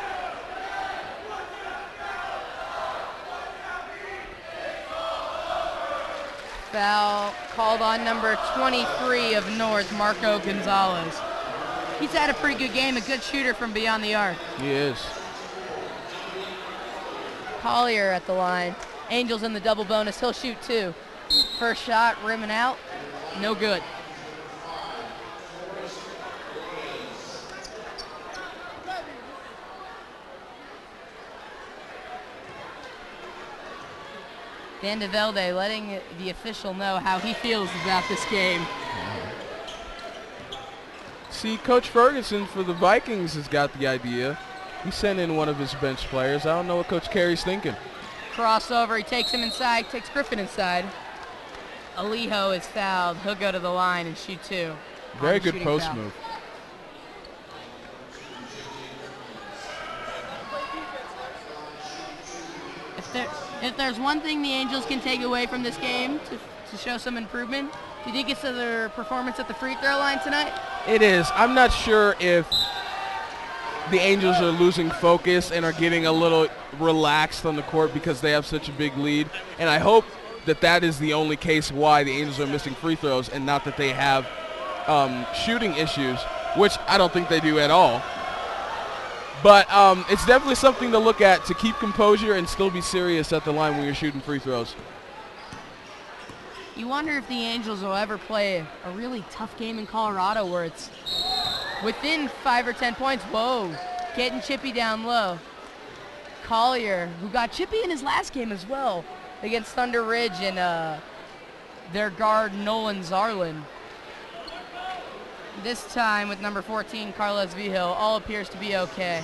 Foul called on number 23 of North, Marco Gonzalez. He's had a pretty good game, a good shooter from beyond the arc. He is. Collier at the line. Angels in the double bonus. He'll shoot 2. First shot, rimming out. No good. Van de Velde letting the official know how he feels about this game. See, Coach Ferguson for the Vikings has got the idea. He sent in one of his bench players. I don't know what Coach Carey's thinking. Crossover, he takes him inside, takes Griffin inside. Alijo is fouled. He'll go to the line and shoot 2. Very good post move. If there's one thing the Angels can take away from this game to show some improvement, do you think it's their performance at the free throw line tonight? It is. I'm not sure if the Angels are losing focus and are getting a little relaxed on the court because they have such a big lead. And I hope that that is the only case why the Angels are missing free throws and not that they have shooting issues, which I don't think they do at all. But it's definitely something to look at, to keep composure and still be serious at the line when you're shooting free throws. You wonder if the Angels will ever play a really tough game in Colorado where it's within 5 or 10 points. Whoa, getting Chippy down low. Collier, who got Chippy in his last game as well against Thunder Ridge and their guard Nolan Zarlin. This time with number 14, Carlos Vigil, all appears to be okay.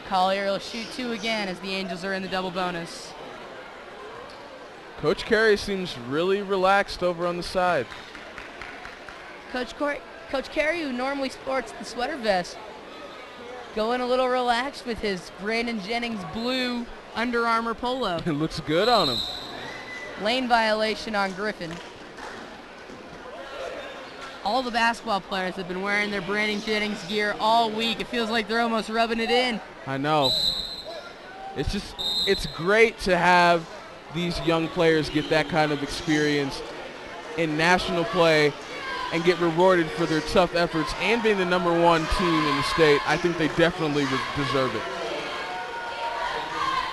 Collier will shoot 2 again as the Angels are in the double bonus. Coach Carey seems really relaxed over on the side. Coach Carey, who normally sports the sweater vest, going a little relaxed with his Brandon Jennings blue Under Armour polo. It looks good on him. Lane violation on Griffin. All the basketball players have been wearing their Brandon Jennings gear all week. It feels like they're almost rubbing it in. I know. It's great to have these young players get that kind of experience in national play and get rewarded for their tough efforts and being the number 1 team in the state. I think they definitely deserve it.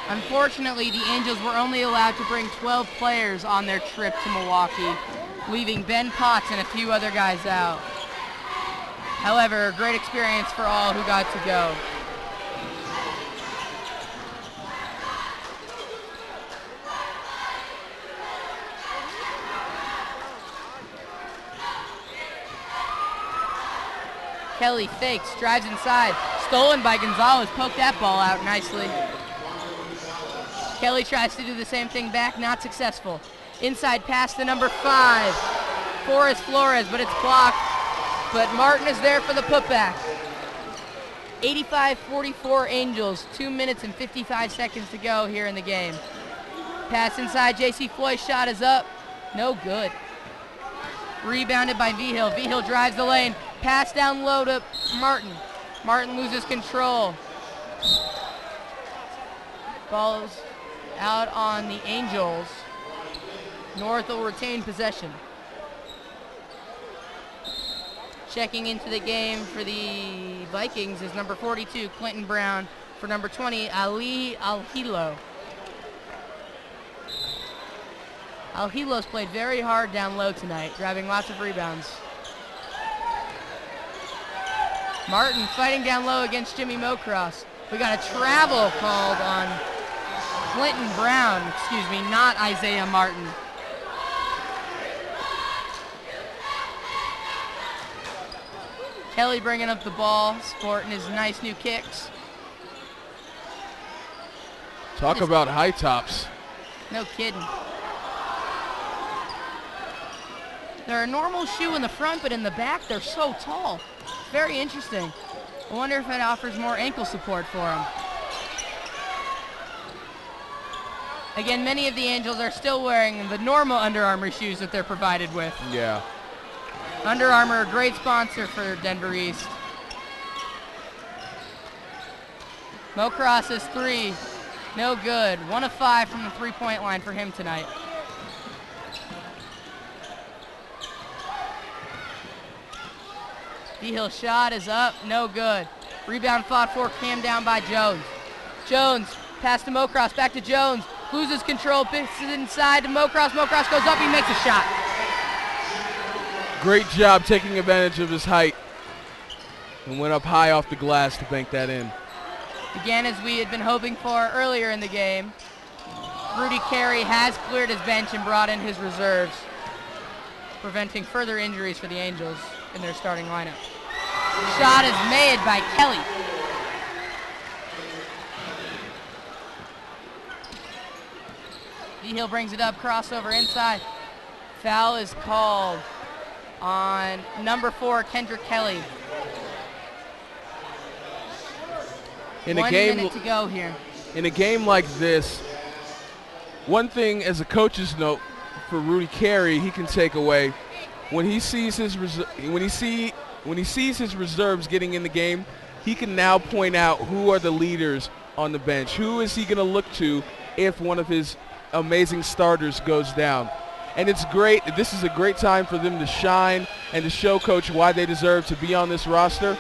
Unfortunately, the Angels were only allowed to bring 12 players on their trip to Milwaukee, leaving Ben Potts and a few other guys out. However, a great experience for all who got to go. Kelly fakes, drives inside, stolen by Gonzalez, poked that ball out nicely. Kelly tries to do the same thing back, not successful. Inside pass to number 5, Forrest Flores, but it's blocked. But Martin is there for the putback. 85-44 Angels, 2 minutes and 55 seconds to go here in the game. Pass inside, J.C. Floyd's shot is up, no good. Rebounded by Vigil. Vigil drives the lane. Pass down low to Martin. Martin loses control. Ball's out on the Angels. North will retain possession. Checking into the game for the Vikings is number 42, Clinton Brown. For number 20, Ali Alhilo. Alhilo's played very hard down low tonight, grabbing lots of rebounds. Martin fighting down low against Jimmy Mocross. We got a travel called on Clinton Brown, not Isaiah Martin. Kelly bringing up the ball, sporting his nice new kicks. Talk about high tops. No kidding. They're a normal shoe in the front, but in the back, they're so tall. Very interesting. I wonder if it offers more ankle support for them. Again, many of the Angels are still wearing the normal Under Armour shoes that they're provided with. Yeah. Under Armour, a great sponsor for Denver East. Mocross is 3. No good. 1 of 5 from the three-point line for him tonight. Vigil's shot is up, no good. Rebound fought for, cam down by Jones. Jones, pass to Mocross, back to Jones. Loses control, picks it inside to Mocross. Mocross goes up, he makes a shot. Great job taking advantage of his height and went up high off the glass to bank that in. Again, as we had been hoping for earlier in the game, Rudy Carey has cleared his bench and brought in his reserves, preventing further injuries for the Angels in their starting lineup. Shot is made by Kelly. Vigil brings it up, crossover inside. Foul is called on number 4, Kendrick Kelly. In 1 minute to go here. In a game like this, one thing as a coach's note for Rudy Carey he can take away, when he sees his reserves getting in the game, he can now point out who are the leaders on the bench. Who is he going to look to if one of his amazing starters goes down? And it's great. This is a great time for them to shine and to show Coach why they deserve to be on this roster,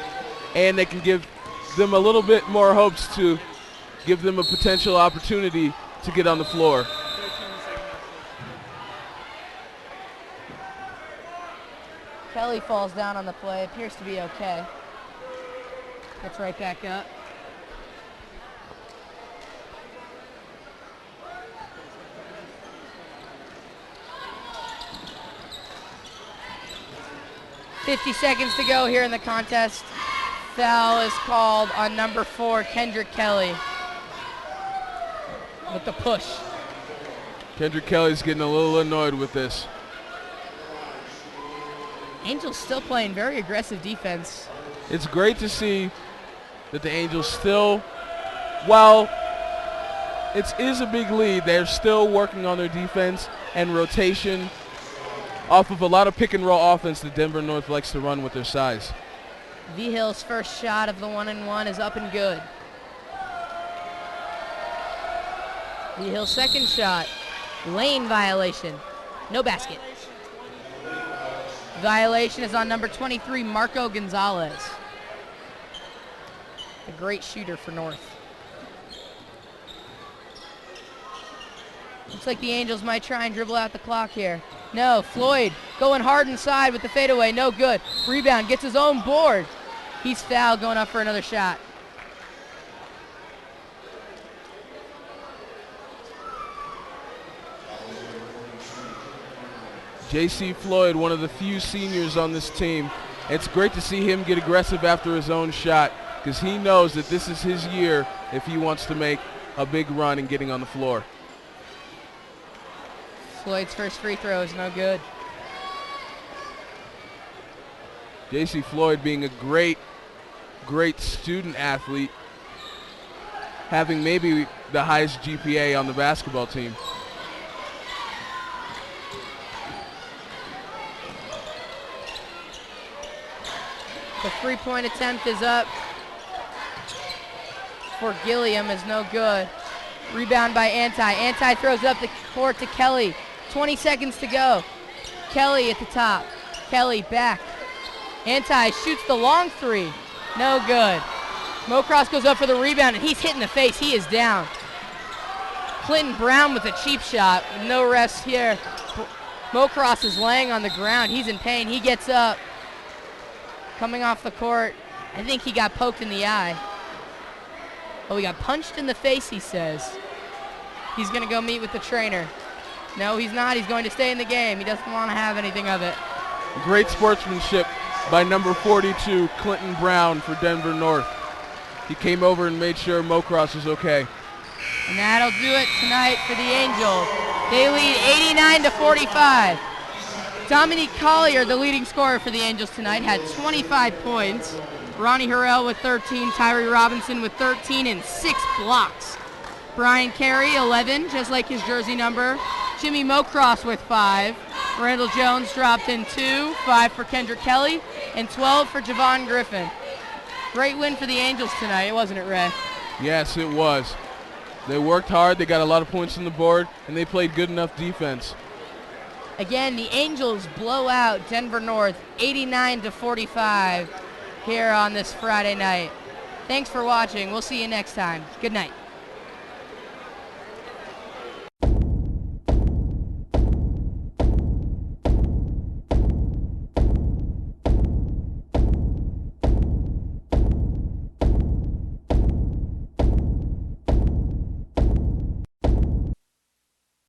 and they can give them a little bit more hopes to give them a potential opportunity to get on the floor. Kelly falls down on the play, appears to be okay. Gets right back up. 50 seconds to go here in the contest. Foul is called on number 4, Kendrick Kelly, with the push. Kendrick Kelly's getting a little annoyed with this. Angels still playing very aggressive defense. It's great to see that the Angels still, while it is a big lead, they're still working on their defense and rotation off of a lot of pick and roll offense that Denver North likes to run with their size. V-Hill's first shot of the 1-and-1 is up and good. V-Hill's second shot, lane violation, no basket. Violation is on number 23, Marco Gonzalez. A great shooter for North. Looks like the Angels might try and dribble out the clock here. No, Floyd going hard inside with the fadeaway, no good. Rebound, gets his own board. He's fouled, going up for another shot. J.C. Floyd, one of the few seniors on this team. It's great to see him get aggressive after his own shot because he knows that this is his year if he wants to make a big run in getting on the floor. Floyd's first free throw is no good. J.C. Floyd being a great student athlete, having maybe the highest GPA on the basketball team. The three-point attempt is up for Gilliam, is no good. Rebound by Anti. Anti throws up the court to Kelly. 20 seconds to go. Kelly at the top. Kelly back. Anti shoots the long three. No good. Mocross goes up for the rebound, and he's hit in the face. He is down. Clinton Brown with a cheap shot. No rest here. Mocross is laying on the ground. He's in pain. He gets up. Coming off the court. I think he got poked in the eye. Oh, he got punched in the face, he says. He's going to go meet with the trainer. No, he's not. He's going to stay in the game. He doesn't want to have anything of it. Great sportsmanship by number 42, Clinton Brown for Denver North. He came over and made sure Mocross was okay. And that'll do it tonight for the Angels. They lead 89-45. Dominique Collier, the leading scorer for the Angels tonight, had 25 points. Ronnie Harrell with 13, Tyree Robinson with 13 and 6 blocks. Brian Carey, 11, just like his jersey number. Jimmy Mocross with 5. Randall Jones dropped in 2, 5 for Kendrick Kelly, and 12 for Javon Griffin. Great win for the Angels tonight, wasn't it, Ray? Yes, it was. They worked hard, they got a lot of points on the board, and they played good enough defense. Again, the Angels blow out Denver North 89-45 here on this Friday night. Thanks for watching. We'll see you next time. Good night.